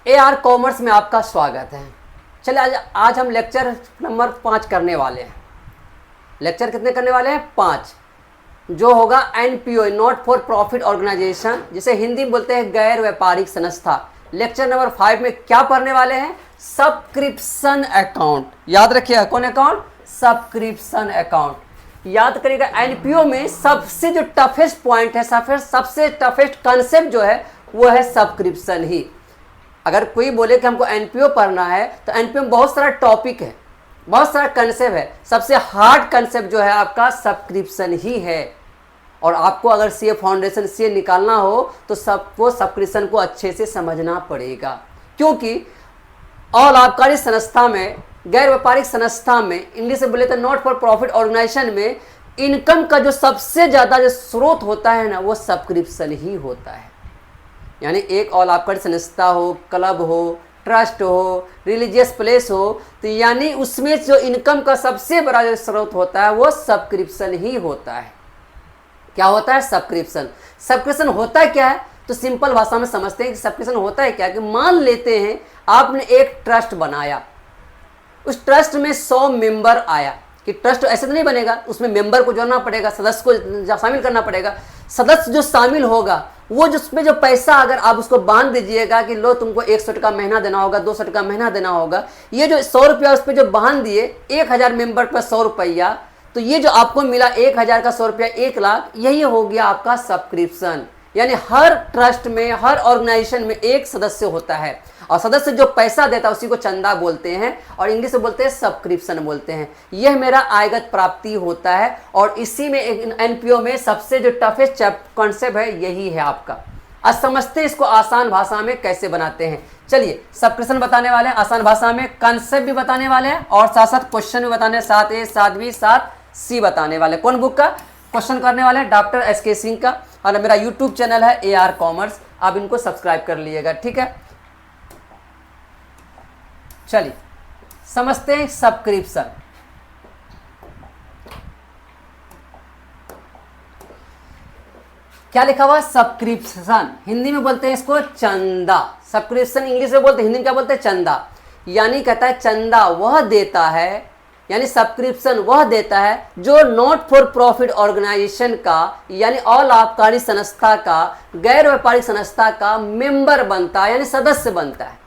AR commerce में आपका स्वागत है। चलिए आज हम लेक्चर नंबर 5 करने वाले हैं। लेक्चर कितने करने वाले हैं? 5, जो होगा NPO, not for profit organisation, जिसे हिंदी में बोलते हैं गैर व्यापारिक संस्था। लेक्चर नंबर 5 में क्या पढ़ने वाले हैं? Subscription account. याद रखिएगा, कौन अकाउंट? Subscription account. याद करिएगा, NPO में सबसे जो टफेस्ट पॉइंट है, सबसे टफेस्ट कंसेप्ट जो है वो है सब्सक्रिप्शन ही। अगर कोई बोले कि हमको NPO पढ़ना है तो NPO में बहुत सारा टॉपिक है, बहुत सारा कंसेप्ट है। सबसे हार्ड कंसेप्ट जो है आपका सब्सक्रिप्शन ही है। और आपको अगर CA फाउंडेशन से निकालना हो तो सबको सब्सक्रिप्शन को अच्छे से समझना पड़ेगा, क्योंकि और आबकारी संस्था में, गैर व्यापारिक संस्था में, इंग्लिश में बोले तो नॉट फॉर प्रॉफिट ऑर्गेनाइजेशन में इनकम का जो सबसे ज़्यादा जो स्रोत होता है ना, वो सब्सक्रिप्शन ही होता है। यानी एक और आबकारी संस्था हो, क्लब हो, ट्रस्ट हो, रिलीजियस प्लेस हो, तो यानी उसमें जो इनकम का सबसे बड़ा जो स्रोत होता है वो सब्सक्रिप्शन ही होता है। क्या होता है? सब्सक्रिप्शन। सब्सक्रिप्शन होता क्या है तो सिंपल भाषा में समझते हैं कि सब्सक्रिप्शन होता है क्या, कि मान लेते हैं आपने एक ट्रस्ट बनाया, उस ट्रस्ट में 100 मेंबर आया, कि ट्रस्ट ऐसे तो नहीं बनेगा, उसमें मेंबर को जोड़ना पड़ेगा, सदस्य को शामिल करना पड़ेगा। सदस्य जो शामिल होगा वो जिसमें जो पैसा अगर आप उसको बांध दीजिएगा कि लो तुमको 100 टका महीना देना होगा, 200 टका महीना देना होगा, ये जो 100 रुपया उस पर जो बांध दिए, 1000 मेंबर पर 100 रुपया, तो ये जो आपको मिला 1000 का 100 रुपया 1 लाख, यही हो गया आपका सब्सक्रिप्शन। यानी हर ट्रस्ट में, हर ऑर्गेनाइजेशन में एक सदस्य होता है, और सदस्य जो पैसा देता है उसी को चंदा बोलते हैं, और इंग्लिश में बोलते हैं सब्सक्रिप्शन बोलते हैं। यह मेरा आयगत प्राप्ति होता है, और इसी में NPO में सबसे जो टफेस्ट कॉन्सेप्ट है यही है आपका। आज समझते हैं इसको आसान भाषा में कैसे बनाते हैं। चलिए, सब्सक्रिप्शन बताने वाले हैं आसान भाषा में, कॉन्सेप्ट भी बताने वाले हैं, और साथ साथ क्वेश्चन भी बताने, 7A, 7B, 7C बताने वाले। कौन बुक का क्वेश्चन करने वाले हैं? डॉक्टर SK सिंह का। और मेरा यूट्यूब चैनल है AR कॉमर्स, आप इनको सब्सक्राइब कर लीजिएगा, ठीक है। चलिए समझते हैं सब्सक्रिप्शन। क्या लिखा हुआ? सब्सक्रिप्शन। हिंदी में बोलते हैं इसको चंदा। सब्सक्रिप्शन इंग्लिश में बोलते हैं, हिंदी में क्या बोलते हैं? चंदा। यानी कहता है चंदा वह देता है, यानी सब्सक्रिप्शन वह देता है जो नॉट फॉर प्रॉफिट ऑर्गेनाइजेशन का, यानी ऑल आबकारी संस्था का, गैर व्यापारिक संस्था का मेंबर बनता है, यानी सदस्य बनता है।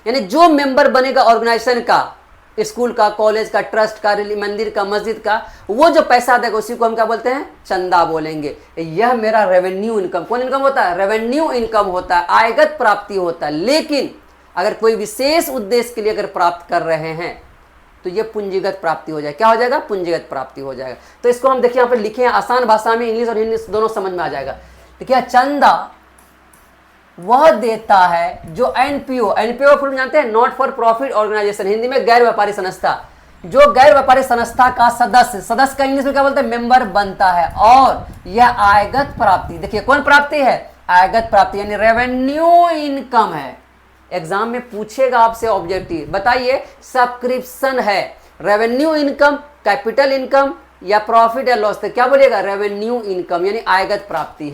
यानी जो मेंबर बनेगा ऑर्गेनाइजेशन का, स्कूल का, कॉलेज का, ट्रस्ट का, मंदिर का, मस्जिद का, वो जो पैसा देगा उसी को हम क्या बोलते हैं? चंदा बोलेंगे। यह मेरा रेवेन्यू इनकम। कौन इनकम होता है? रेवेन्यू इनकम होता है, आयगत प्राप्ति होता है। लेकिन अगर कोई विशेष उद्देश्य के लिए अगर प्राप्त कर रहे हैं तो ये पूंजीगत प्राप्ति हो जाएगा। क्या हो जाएगा? पूंजीगत प्राप्ति हो जाएगा। तो इसको हम देखिए यहाँ पर लिखे हैं आसान भाषा में, इंग्लिश और हिंदी दोनों समझ में आ जाएगा। देखिए, चंदा वह देता है जो NPO फुल जानते हैं, not for profit organisation, Hindi में गैर व्यापारी संस्था, जो गैर व्यापारी संस्था का सदस्य का इंग्लिश में क्या बोलते हैं? मेंबर बनता है। और यह आयगत प्राप्ति, देखिए कौन प्राप्ति है? आयगत प्राप्ति, यानी रेवेन्यू इनकम है। एग्जाम में पूछेगा आपसे ऑब्जेक्टिव, बताइए सब्सक्रिप्शन है रेवेन्यू इनकम, कैपिटल इनकम या प्रॉफिट या लॉस? तो क्या बोलिएगा? रेवेन्यू इनकम, यानी आयगत प्राप्ति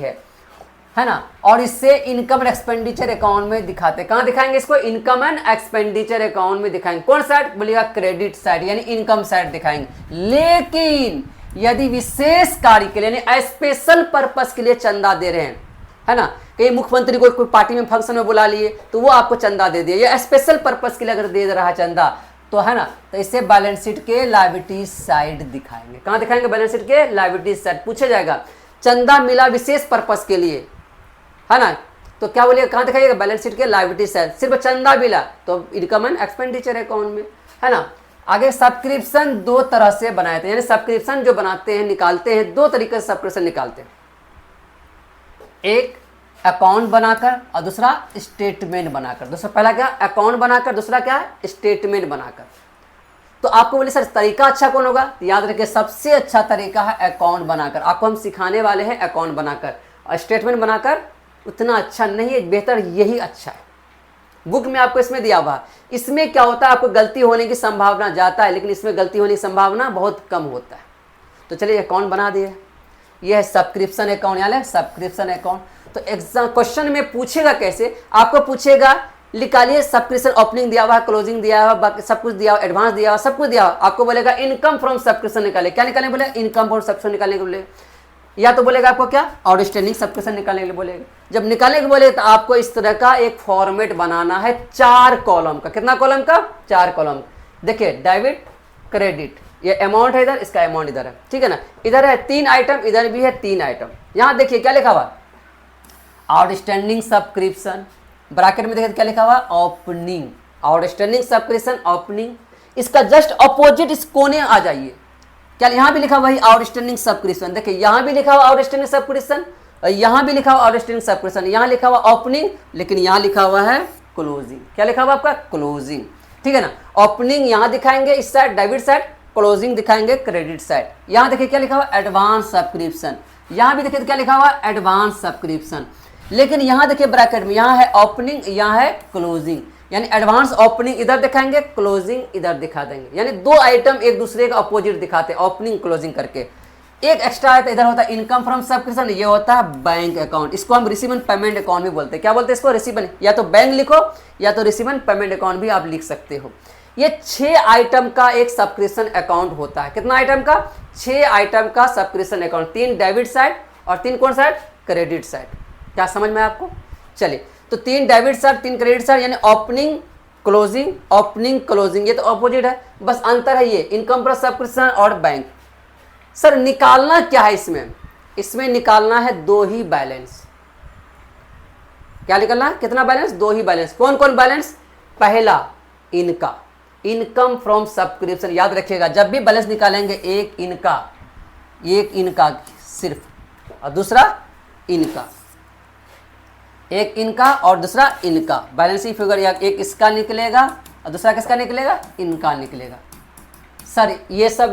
है ना। और इससे इनकम एंड एक्सपेंडिचर अकाउंट में दिखाते हैं। कहां दिखाएंगे इसको? इनकम एंड एक्सपेंडिचर अकाउंट में दिखाएंगे। कौन साइड बोलिएगा? क्रेडिट साइड, यानी इनकम साइड दिखाएंगे। लेकिन यदि विशेष कार्य के लिए, यानी स्पेशल पर्पस के लिए चंदा दे रहे हैं, है ना, कहीं मुख्यमंत्री को कोई पार्टी में फंक्शन में बुला लिए तो वो आपको चंदा दे दिया, या स्पेशल पर्पस के लिए अगर दे रहा है चंदा, तो है ना, तो इसे बैलेंस शीट के लायबिलिटी साइड दिखाएंगे। कहां दिखाएंगे? बैलेंस शीट के लायबिलिटी साइड। पूछा जाएगा चंदा मिला विशेष पर्पस के लिए, है ना, तो क्या बोलिएगा? कहां दिखाइएगा? बैलेंस शीट के लायबिलिटी साइड। सिर्फ चंदा मिला तो इनकम एंड एक्सपेंडिचर अकाउंट में, है ना। आगे सब्सक्रिप्शन 2 तरह से बनाए थे, यानी सब्सक्रिप्शन जो बनाते हैं, निकालते हैं, 2 तरीके से सब्सक्रिप्शन निकालते हैं। एक अकाउंट बनाकर और दूसरा स्टेटमेंट बनाकर। दूसरा, पहला क्या? अकाउंट बनाकर, दूसरा क्या है? स्टेटमेंट बनाकर। तो आपको बोले सर तरीका अच्छा कौन होगा? तो याद रखिए सबसे अच्छा तरीका है अकाउंट बनाकर। आपको हम सिखाने वाले हैं अकाउंट बनाकर, और स्टेटमेंट बनाकर उतना अच्छा नहीं है, बेहतर यही अच्छा है। बुक में आपको इसमें दिया हुआ, इसमें क्या होता है? आपको गलती होने की संभावना जाता है, लेकिन इसमें गलती होने की संभावना बहुत कम होता है। तो चलिए अकाउंट बना दिए, यह है सब्सक्रिप्शन अकाउंट, यानी सब्सक्रिप्शन अकाउंट। तो एग्जाम क्वेश्चन में पूछेगा कैसे? आपको पूछेगा निकालिए, सब्सक्रिप्शन ओपनिंग दिया हुआ है, क्लोजिंग दिया हुआ है, बाकी सब कुछ दिया हुआ, एडवांस दिया हुआ, सब कुछ दिया हुआ। आपको बोलेगा इनकम फ्रॉम सब्सक्रिप्शन निकाले, क्या निकालने बोले, इनकम फ्रॉम सब्सक्रिप्शन निकालने के बोले, या तो बोलेगा आपको क्या, आउटस्टैंडिंग सब्सक्रिप्शन निकालने के लिए बोलेगा। जब निकालने के बोले तो आपको इस तरह का एक फॉर्मेट बनाना है 4 कॉलम का। कितना कॉलम का, 4 कॉलम। देखिए डेबिट क्रेडिट, ये अमाउंट है इधर, इसका अमाउंट इधर है, ठीक है ना, इधर है 3 आइटम, इधर भी है 3 आइटम। यहां देखिए क्या लिखा हुआ, आउटस्टैंडिंग सब्सक्रिप्शन, ब्रैकेट में देखिए क्या लिखा हुआ, ओपनिंग, आउटस्टैंडिंग सब्सक्रिप्शन ओपनिंग। इसका जस्ट अपोजिट इस कोने आ जाइए, क्या यहां भी लिखा हुआ है आउटस्टैंडिंग सब्सक्रिप्शन। देखिए यहां भी लिखा हुआ आउटस्टैंडिंग सब्सक्रिप्शन, यहां भी लिखा हुआ आउटस्टैंडिंग सब्सक्रिप्शन, यहां लिखा हुआ ओपनिंग, लेकिन यहां लिखा हुआ है क्लोजिंग। क्या लिखा हुआ आपका, क्लोजिंग, ठीक है ना। ओपनिंग यहां दिखाएंगे इस साइड डेबिट साइड, क्लोजिंग दिखाएंगे क्रेडिट साइड। यहां देखिए क्या लिखा हुआ, एडवांस सब्सक्रिप्शन, यहां भी देखिए क्या लिखा हुआ, एडवांस सब्सक्रिप्शन, लेकिन यहां देखिए ब्रैकेट में यहां है ओपनिंग, यहां है क्लोजिंग, यानी एडवांस ओपनिंग इधर दिखाएंगे, क्लोजिंग इधर दिखा देंगे, यानी 2 आइटम एक दूसरे का अपोजिट दिखाते हैं, ओपनिंग क्लोजिंग करके। एक एक्स्ट्रा है तो इधर होता है इनकम फ्रॉम सब्सक्रिप्शन, ये होता है बैंक अकाउंट, इसको हम रिसीव एंड पेमेंट अकाउंट भी बोलते हैं। क्या बोलते हैं इसको, रिसीव एंड, या तो बैंक लिखो या तो रिसीव एंड पेमेंट अकाउंट भी आप लिख सकते हो। ये 6 आइटम का एक सब्सक्रिप्शन अकाउंट होता है। कितना आइटम का, 6 आइटम का सब्सक्रिप्शन अकाउंट, 3 डेबिट साइड और 3 कौन साइड, क्रेडिट साइड। क्या समझ में आपको, चलिए तो 3 डेबिट साइड 3 क्रेडिट साइड, यानी ओपनिंग क्लोजिंग, ओपनिंग क्लोजिंग, ये तो अपोजिट है, बस अंतर है ये इनकम प्लस सब्सक्रिप्शन और बैंक। सर निकालना क्या है इसमें, इसमें निकालना है 2 ही बैलेंस। क्या निकालना है, कितना बैलेंस, 2 ही बैलेंस। कौन कौन बैलेंस, पहला इनका, इनकम फ्रॉम सब्सक्रिप्शन, याद रखिएगा जब भी बैलेंस निकालेंगे एक इनका सिर्फ, और दूसरा इनका, एक इनका और दूसरा इनका, बैलेंसिंग फिगर या एक इसका निकलेगा और दूसरा किसका निकलेगा, इनका निकलेगा। सर ये सब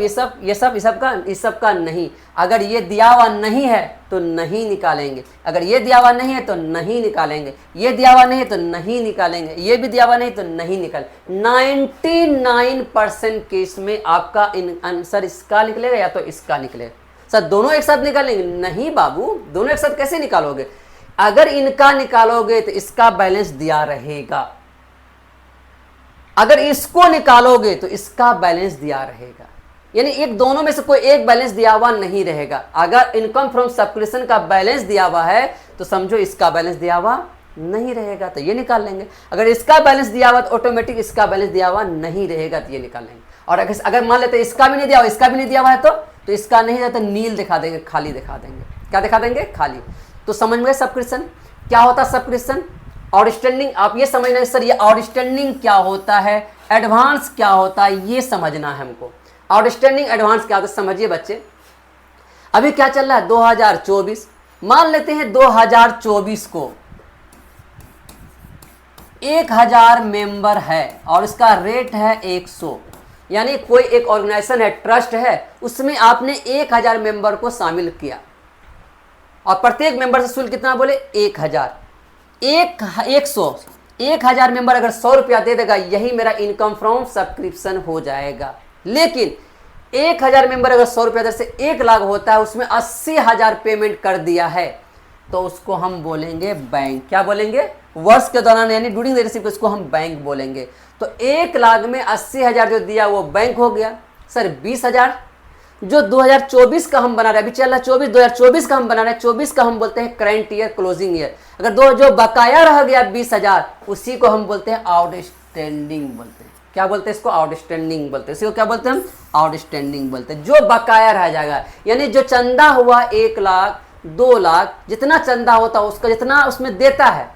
का नहीं, अगर ये दिया हुआ नहीं है तो नहीं निकालेंगे, अगर ये दिया हुआ नहीं है तो नहीं निकालेंगे, ये दिया हुआ नहीं है तो नहीं निकालेंगे, ये भी दिया हुआ नहीं तो नहीं निकाल। 99% केस में आपका आंसर इसका निकलेगा या तो इसका निकलेगा। सर दोनों एक साथ निकालेंगे, नहीं बाबू, दोनों एक साथ कैसे निकालोगे, अगर इनका निकालोगे तो इसका बैलेंस दिया रहेगा, अगर इसको निकालोगे तो इसका बैलेंस दिया रहेगा, यानी एक दोनों में से कोई एक बैलेंस दिया हुआ नहीं रहेगा। अगर इनकम फ्रॉम सब्सक्रिप्शन का बैलेंस दिया हुआ है तो समझो इसका बैलेंस दिया हुआ नहीं रहेगा, तो ये निकाल लेंगे। अगर इसका बैलेंस दिया हुआ तो ऑटोमेटिक इसका बैलेंस दिया हुआ नहीं रहेगा, तो ये निकाल लेंगे। और अगर मान लेते इसका भी नहीं दिया हुआ, इसका भी नहीं दिया हुआ है तो इसका नहीं है तो नील दिखा देंगे, खाली दिखा देंगे। क्या दिखा देंगे, खाली। तो समझ में सब्सक्रिप्शन क्या होता है, सब्सक्रिप्शन आउटस्टैंडिंग, आप ये समझना है सर ये आउटस्टैंडिंग क्या होता है, एडवांस क्या होता है, ये समझना है हमको। आउटस्टैंडिंग एडवांस क्या होता है समझिए बच्चे। अभी क्या चल रहा है 2024, मान लेते हैं 2024 को 1000 मेंबर है और इसका रेट है 100, यानी कोई एक ऑर्गेनाइजेशन है, ट्रस्ट है, उसमें आपने 1000 मेंबर को शामिल किया और प्रत्येक मेंबर से शुल्क कितना बोले 1000, 1000 मेंबर अगर 100 रुपया दे देगा, यही मेरा इनकम फ्रॉम सब्सक्रिप्शन हो जाएगा। लेकिन 1000 मेंबर अगर 100 रुपया से 1 लाख होता है, उसमें 80,000 पेमेंट कर दिया है, तो उसको हम बोलेंगे बैंक। क्या बोलेंगे, वर्ष के दौरान यानी ड्यूरिंग द रिसीप्ट, उसको हम बैंक बोलेंगे। तो 1 लाख में 80,000 जो दिया वो बैंक हो गया। सर 20,000 जो 2024 का हम बना रहे हैं, अभी चल रहा है 2024 का हम बना रहे हैं, 24 का हम बोलते हैं करंट ईयर क्लोजिंग ईयर। अगर जो बकाया रह गया 20,000, उसी को हम बोलते हैं आउटस्टैंडिंग बोलते हैं। क्या बोलते हैं इसको, आउटस्टैंडिंग बोलते हैं। इसी को क्या बोलते हैं हम, आउटस्टैंडिंग बोलते हैं। जो बकाया रह जाएगा, यानी जो चंदा हुआ 1 लाख 2 लाख, जितना चंदा होता है उसका जितना उसमें देता है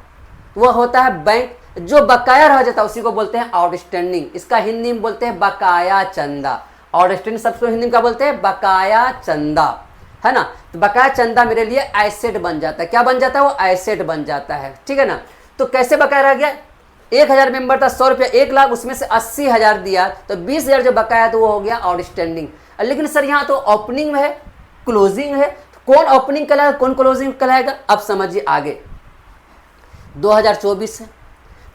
वह होता है बैंक। जो बकाया रह जाता है उसी को बोलते हैं आउटस्टैंडिंग। इसका हिंदी में बोलते हैं बकाया चंदा। आउटस्टैंडिंग सबको हिंदी में क्या बोलते हैं, बकाया चंदा, है ना। तो बकाया चंदा मेरे लिए एसेट बन जाता है। क्या बन जाता है, वो एसेट बन जाता है, ठीक है ना। तो कैसे बकाया रह गया, 1000 मेंबर था, 100 रुपया 1 लाख, उसमें से 80,000 दिया, तो 20,000 जो बकाया तो वो हो गया आउटस्टैंडिंग। लेकिन सर यहाँ तो ओपनिंग है, क्लोजिंग है, कौन ओपनिंग कहलाएगा कौन क्लोजिंग कहलाएगा, अब समझिए आगे। 2024 है,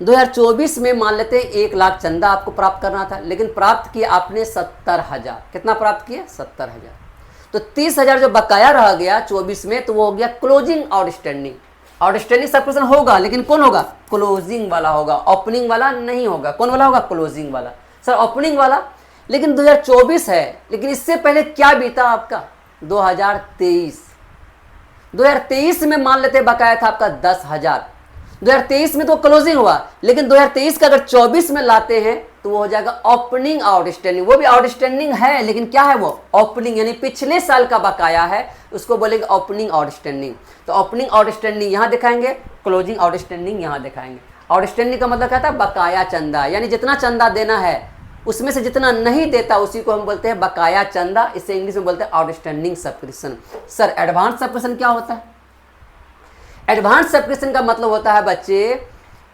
2024 में मान लेते हैं 1 लाख चंदा आपको प्राप्त करना था, लेकिन प्राप्त किया आपने 70,000। कितना प्राप्त किया, 70,000। तो 30,000 जो बकाया रह गया 24 में, तो वो हो गया क्लोजिंग आउटस्टैंडिंग। आउटस्टैंडिंग सब्सक्रिप्शन होगा, लेकिन कौन होगा? क्लोजिंग वाला होगा, ओपनिंग वाला नहीं होगा। कौन वाला होगा? क्लोजिंग वाला। सर ओपनिंग वाला, लेकिन 2024 है, लेकिन इससे पहले क्या बीता आपका? 2023। 2023 में मान लेते बकाया था आपका 10,000। 2023 में तो क्लोजिंग हुआ, लेकिन 2023 का अगर 24 में लाते हैं तो वो हो जाएगा ओपनिंग आउटस्टैंडिंग। वो भी आउटस्टैंडिंग है, लेकिन क्या है वो? ओपनिंग, यानी पिछले साल का बकाया है, उसको बोलेंगे ओपनिंग आउटस्टैंडिंग। तो ओपनिंग आउटस्टैंडिंग यहां दिखाएंगे, क्लोजिंग आउटस्टैंडिंग यहां दिखाएंगे। आउटस्टैंडिंग का मतलब क्या था? बकाया चंदा, यानी जितना चंदा देना है उसमें से जितना नहीं देता उसी को हम बोलते हैं बकाया चंदा। इसे इंग्लिश में बोलते हैं outstanding subscription. Sir advance subscription क्या होता है? एडवांस सब्सक्रिप्शन का मतलब होता है बच्चे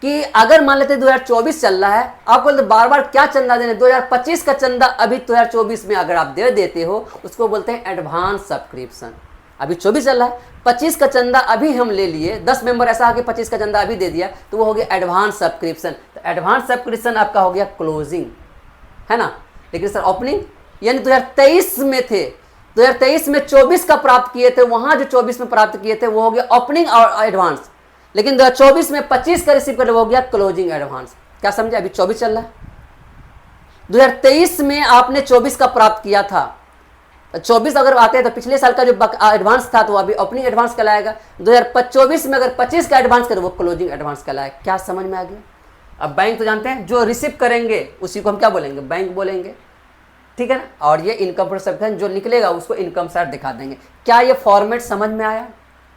कि अगर मान लेते 2024 चल रहा है, आप बोलते बार बार क्या चंदा देने, 2025 का चंदा अभी 2024 में अगर आप दे देते हो उसको बोलते हैं एडवांस सब्सक्रिप्शन। अभी 24 चल रहा है, 25 का चंदा अभी हम ले लिए, 10 मेंबर ऐसा है कि 25 का चंदा अभी दे दिया, तो वो हो गया एडवांस सब्सक्रिप्शन। तो एडवांस सब्सक्रिप्शन आपका हो गया क्लोजिंग, है ना। लेकिन सर ओपनिंग, यानी 2023 में थे, 2023 में 24 का प्राप्त किए थे, वहां जो 24 में प्राप्त किए थे वो हो गया ओपनिंग और एडवांस। लेकिन 2024 में 25 का रिसीव कर वो हो गया क्लोजिंग एडवांस। क्या समझे? अभी 24 चल रहा है, 2023 में आपने 24 का प्राप्त किया था, 24 अगर आते हैं तो पिछले साल का जो एडवांस था तो अभी ओपनिंग एडवांस कहलाएगा। 2024 में अगर 25 का एडवांस करे वो क्लोजिंग एडवांस कहलाएगा। क्या समझ में आ गया? अब बैंक तो जानते हैं, जो रिसीव करेंगे उसी को हम क्या बोलेंगे? बैंक बोलेंगे, ठीक है ना। और ये इनकम पर सब्सक्रिप्शन जो निकलेगा उसको इनकम साइड दिखा देंगे। क्या ये फॉर्मेट समझ में आया?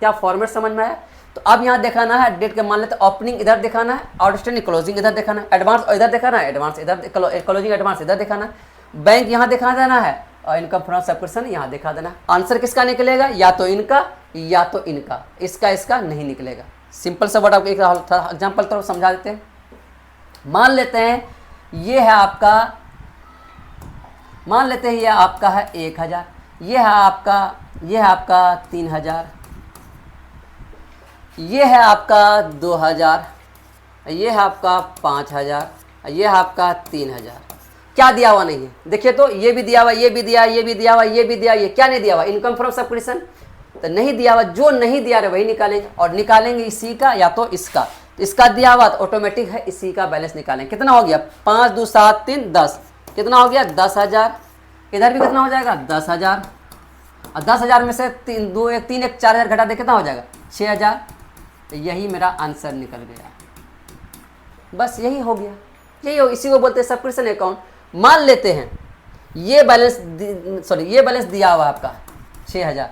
क्या फॉर्मेट समझ में आया? तो अब यहाँ दिखाना है डेट के, मान लेते ओपनिंग इधर दिखाना है, आउटस्टैंडिंग क्लोजिंग इधर दिखाना है, एडवांस इधर दिखाना है, एडवांस इधर, क्लोजिंग एडवांस इधर दिखाना है, बैंक यहाँ दिखा देना है और इनकम फ्रॉम सब्सक्रिप्शन यहाँ दिखा देना है। आंसर किसका निकलेगा? या तो इनका या तो इनका, इसका नहीं निकलेगा। सिंपल सा वर्ड आपको एक एग्जाम्पल तो समझा देते हैं। मान लेते हैं ये है आपका, मान लेते हैं ये आपका है 1,000, ये है आपका 3,000, ये है आपका 2,000, ये है आपका 5,000, ये है आपका 3,000। क्या दिया हुआ नहीं है? देखिए तो ये भी दिया हुआ, ये भी दिया, ये भी दिया हुआ, ये भी दिया, ये क्या नहीं दिया हुआ? इनकम फ्रॉम सब्सक्रिप्शन तो नहीं दिया हुआ। जो नहीं दिया रहे वही निकालेंगे, और निकालेंगे इसी का या तो इसका। इसका दिया हुआ तो ऑटोमेटिक है इसी का बैलेंस निकालेंगे। कितना हो गया? 5 2 7 3 10, कितना हो गया? 10,000। इधर भी कितना हो जाएगा? 10,000। और 10,000 में से 3 2 1 3 1 4,000 घटा दे, कितना हो जाएगा? 6,000। तो यही मेरा आंसर निकल गया। बस यही हो गया, यही हो, इसी को बोलते हैं सब्सक्रिप्शन अकाउंट। मान लेते हैं ये बैलेंस ये बैलेंस दिया हुआ आपका 6,000,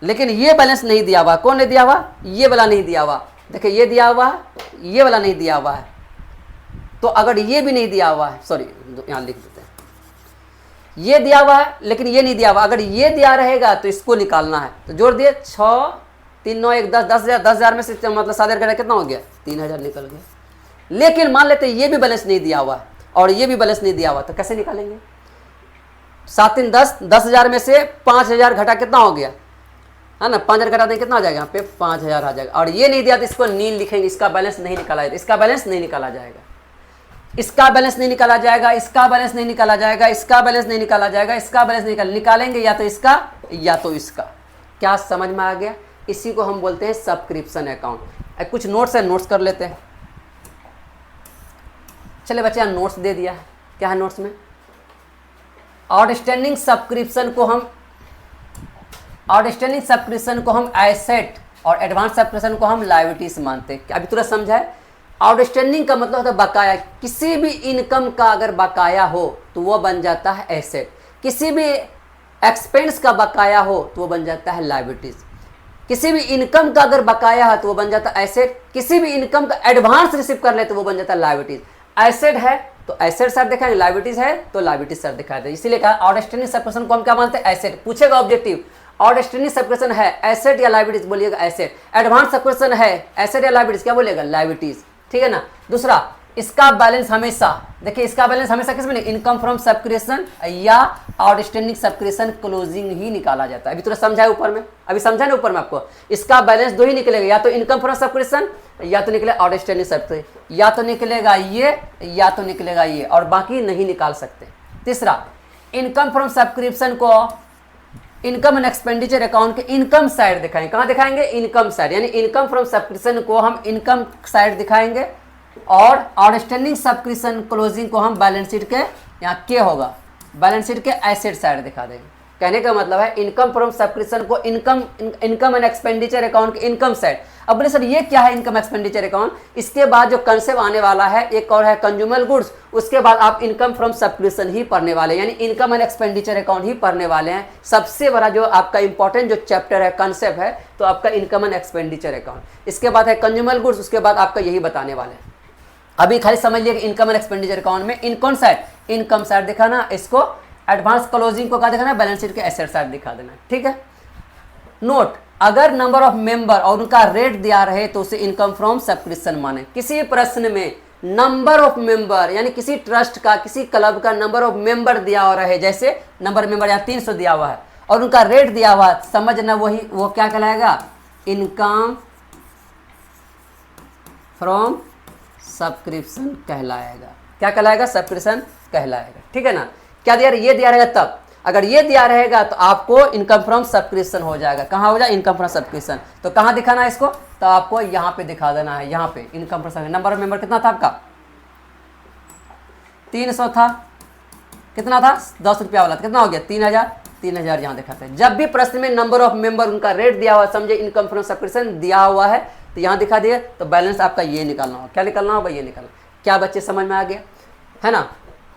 लेकिन ये बैलेंस नहीं दिया हुआ। कौन नहीं दिया हुआ? ये वाला नहीं दिया हुआ। देखिए ये दिया हुआ है, ये वाला नहीं दिया हुआ है। तो अगर ये भी नहीं दिया हुआ है, सॉरी यहाँ लिख देते हैं, ये दिया हुआ है लेकिन ये नहीं दिया हुआ, अगर ये दिया रहेगा तो इसको निकालना है। तो जोड़ दिए 6 3 9 1 10, 10,000, 10,000 में से मतलब 7,000 कितना हो गया? 3,000 निकल गया। लेकिन मान लेते ये भी बैलेंस नहीं दिया हुआ और ये भी बैलेंस नहीं दिया हुआ, तो कैसे निकालेंगे? 7 3 10, 10,000 में से 5,000 घटा कितना हो गया, है ना। 5,000 घटा दें कितना आ जाएगा? यहाँ पे 5,000 आ जाएगा। और ये नहीं दिया तो इसको नील लिखेंगे, इसका बैलेंस नहीं निकाला जाएगा, इसका बैलेंस नहीं निकाला जाएगा, इसका बैलेंस नहीं निकाला जाएगा, इसका बैलेंस नहीं निकाला जाएगा, इसका बैलेंस नहीं निकाला जाएगा, इसका बैलेंस निकालेंगे या तो इसका या तो इसका। क्या समझ में आ गया? इसी को हम बोलते हैं सब्सक्रिप्शन अकाउंट। कुछ नोट्स है, नोट्स कर लेते हैं। चले बच्चे यहाँ नोट्स दे दिया है। क्या है नोट्स में? आउटस्टैंडिंग सब्सक्रिप्शन को हम एसेट और एडवांस सब्सक्रिप्शन को हम लायबिलिटीज मानते हैं। अभी तुरंत समझा है? आउटस्टैंडिंग का मतलब होता है बकाया। किसी भी इनकम का अगर बकाया हो तो वो बन जाता है एसेट, किसी भी एक्सपेंस का बकाया हो तो वो बन जाता है लायबिलिटीज, किसी भी इनकम का अगर बकाया है तो वो बन जाता है एसेट, किसी भी इनकम का एडवांस रिसीव कर ले तो वो बन जाता है लायबिलिटीज। एसेट है तो एसेट सर दिखाएंगे, लायबिलिटीज है तो लायबिलिटीज सर दिखाई दे। इसीलिए कहा आउटस्टैंडिंग सब्सक्रिप्शन को हम क्या मानते हैं? एसेट। पूछेगा ऑब्जेक्टिव, आउटस्टैंडिंग सब्सक्रिप्शन है एसेट या लायबिलिटीज, बोलिएगा एसेट। एडवांस सब्सक्रिप्शन है एसेट या लायबिलिटीज, क्या बोलिएगा? लायबिलिटीज, ठीक है ना। दूसरा, इसका बैलेंस हमेशा, देखिए इसका बैलेंस हमेशा किस में? इनकम फ्रॉम सब्सक्रिप्शन या आउटस्टैंडिंग सब्सक्रिप्शन क्लोजिंग ही निकाला जाता है। अभी तो समझा है ऊपर में, अभी समझा ना ऊपर में आपको। इसका बैलेंस दो ही निकलेगा, या तो इनकम फ्रॉम सब्सक्रिप्शन या तो निकलेगा आउटस्टैंडिंग सब्सक्रिप्शन, या तो निकलेगा ये या तो निकलेगा ये, और बाकी नहीं निकाल सकते। तीसरा, इनकम फ्रॉम सब्सक्रिप्शन को इनकम एंड एक्सपेंडिचर अकाउंट के इनकम साइड दिखाएंगे। कहाँ दिखाएंगे? इनकम साइड, यानी इनकम फ्रॉम सब्सक्रिप्शन को हम इनकम साइड दिखाएंगे और आउटस्टैंडिंग सब्सक्रिप्शन क्लोजिंग को हम बैलेंस शीट के, यहाँ के होगा बैलेंस शीट के एसेट साइड दिखा देंगे। कहने का मतलब है इनकम फ्रॉम सब्सक्रिप्शन को इनकम एंड एक्सपेंडिचर अकाउंट के इनकम साइड। अब बोले सर ये क्या है इनकम एक्सपेंडिचर अकाउंट? इसके बाद जो कंसेप्ट आने वाला है एक और है कंज्यूमर गुड्स, उसके बाद आप इनकम फ्रॉम सब्सक्रिप्शन ही पढ़ने वाले हैं, यानी इनकम एंड एक्सपेंडिचर अकाउंट ही पढ़ने वाले हैं। सबसे बड़ा जो आपका इंपॉर्टेंट जो चैप्टर है, कंसेप्ट है, तो आपका इनकम एंड एक्सपेंडिचर अकाउंट। इसके बाद है कंज्यूमर गुड्स, उसके बाद आपका यही बताने वाले हैं। अभी खाली समझ लिया कि इनकम एंड एक्सपेंडिचर अकाउंट में इनकम साइड, इनकम साइड दिखाना, इसको एडवांस क्लोजिंग को क्या दिखाना? बैलेंस शीट के एसेट साइड दिखा देना। ठीक है। नोट, अगर नंबर ऑफ मेंबर और उनका रेट दिया रहे तो उसे इनकम फ्रॉम सब्सक्रिप्शन माने। किसी प्रश्न में नंबर ऑफ मेंबर यानी किसी ट्रस्ट का, किसी क्लब का नंबर ऑफ मेंबर दिया हुआ रहे, जैसे नंबर मेंबर यहाँ 300 दिया हुआ है और उनका रेट दिया हुआ, समझना वही वो क्या कहलाएगा? इनकम फ्रॉम सब्सक्रिप्शन कहलाएगा। क्या कहलाएगा? सब्सक्रिप्शन कहलाएगा। ठीक है ना। क्या दिया? ये दिया रहेगा तब, अगर ये दिया रहेगा तो आपको इनकम फ्रॉम सब्सक्रिप्शन हो जाएगा। कहाँ हो जाए? Income from subscription. तो कहाँ दिखाना है इसको? तो आपको यहाँ पे दिखा देना है, यहाँ पे income from subscription. Number of member कितना था आपका? 300 था। कितना था? 10 रुपया वाला था। कितना हो गया? 3000। 3000 यहाँ दिखाते हैं। जब भी प्रश्न में नंबर ऑफ मेंबर उनका रेट दिया हुआ, समझे इनकम फ्रॉम सब्सक्रिप्शन दिया हुआ है, तो यहाँ दिखा दिए, तो बैलेंस आपका ये निकालना होगा। क्या निकालना होगा? ये निकालना। क्या बच्चे समझ में आ गया है ना?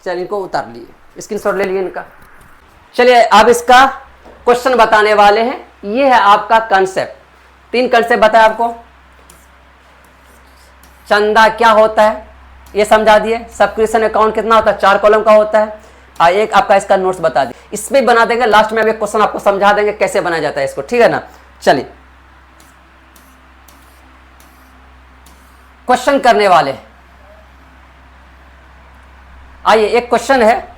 चलिए इनको उतार लिए, स्क्रीनशॉट ले लिए इनका। चलिए अब इसका क्वेश्चन बताने वाले हैं। ये है आपका कंसेप्ट। 3 कंसेप्ट बताया आपको। चंदा क्या होता है ये समझा दिए। सब्सक्रिप्शन अकाउंट कितना होता है? 4 कॉलम का होता है। एक आपका इसका नोट्स बता दिए, इसमें बना देंगे। लास्ट में अब एक क्वेश्चन आपको समझा देंगे कैसे बनाया जाता है इसको। ठीक है ना। चलिए क्वेश्चन करने वाले, आइए एक क्वेश्चन है।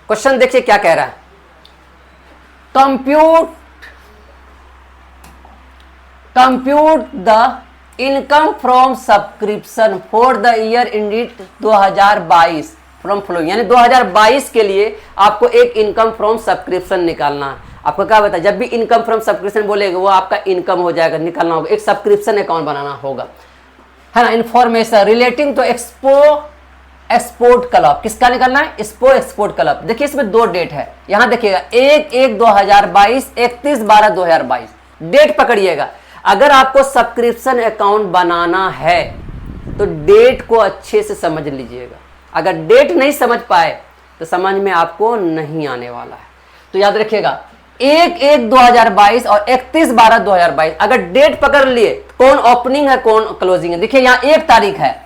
क्वेश्चन देखिए क्या कह रहा है। Compute the income from subscription for the year ended 2022 from flowing, यानी 2022 के लिए आपको एक इनकम फ्रॉम सब्सक्रिप्शन निकालना है। आपको क्या बता, जब भी इनकम फ्रॉम सब्सक्रिप्शन बोलेगा वो आपका इनकम हो जाएगा, निकालना होगा। एक सब्सक्रिप्शन अकाउंट बनाना होगा, है ना। Information relating to export club, किसका निकालना है? Export club. देखिए इसमें 2 डेट है, यहां देखिएगा 1/1/2022, 31/12/2022। डेट पकड़िएगा। अगर आपको सब्सक्रिप्शन अकाउंट बनाना है तो डेट को अच्छे से समझ लीजिएगा। अगर डेट नहीं समझ पाए तो समझ में आपको नहीं आने वाला है। तो याद रखिएगा 1/1/2022 और 31/12/2022। अगर डेट पकड़ लिए, कौन ओपनिंग है कौन क्लोजिंग है। देखिए यहाँ 1 तारीख है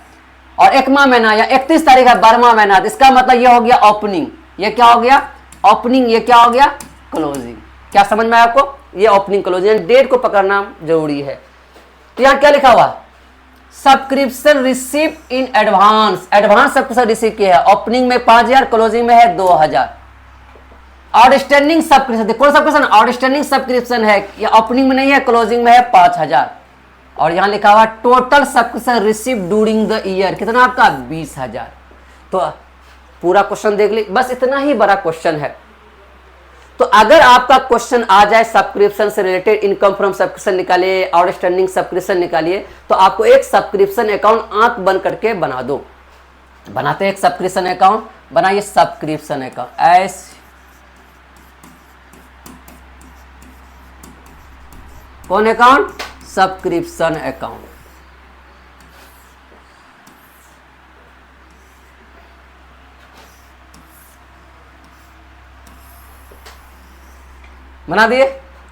और 1वां महीना, या 31 तारीख है 12वां महीना, इसका मतलब ये हो गया ओपनिंग। ये क्या हो गया? ओपनिंग। ये क्या हो गया? क्लोजिंग। क्या समझ में आया आपको? ये ओपनिंग क्लोजिंग, डेट को पकड़ना जरूरी है। तो यहाँ क्या लिखा हुआ? Subscription receive in advance. Advance subscription receive किया है। ओपनिंग में 5000, क्लोजिंग में है 2000। आउटस्टैंडिंग सब्सक्रिप्शन, कौन सब्सक्रिप्शन? आउटस्टैंडिंग सब्सक्रिप्शन है, ये ओपनिंग में नहीं है, क्लोजिंग में है 5000। और यहां लिखा हुआ total subscription receive during the year, कितना आपका? 20000। तो पूरा क्वेश्चन देख ली, बस इतना ही बड़ा क्वेश्चन है। तो अगर आपका क्वेश्चन आ जाए सब्सक्रिप्शन से रिलेटेड, इनकम फ्रॉम सब्सक्रिप्शन निकालिए, आउटस्टैंडिंग सब्सक्रिप्शन निकालिए, तो आपको एक सब्सक्रिप्शन अकाउंट आंख बंद करके बना दो। बनाते हैं एक सब्सक्रिप्शन अकाउंट, बनाइए सब्सक्रिप्शन अकाउंट। कौन अकाउंट? Subscription account. बना दिए।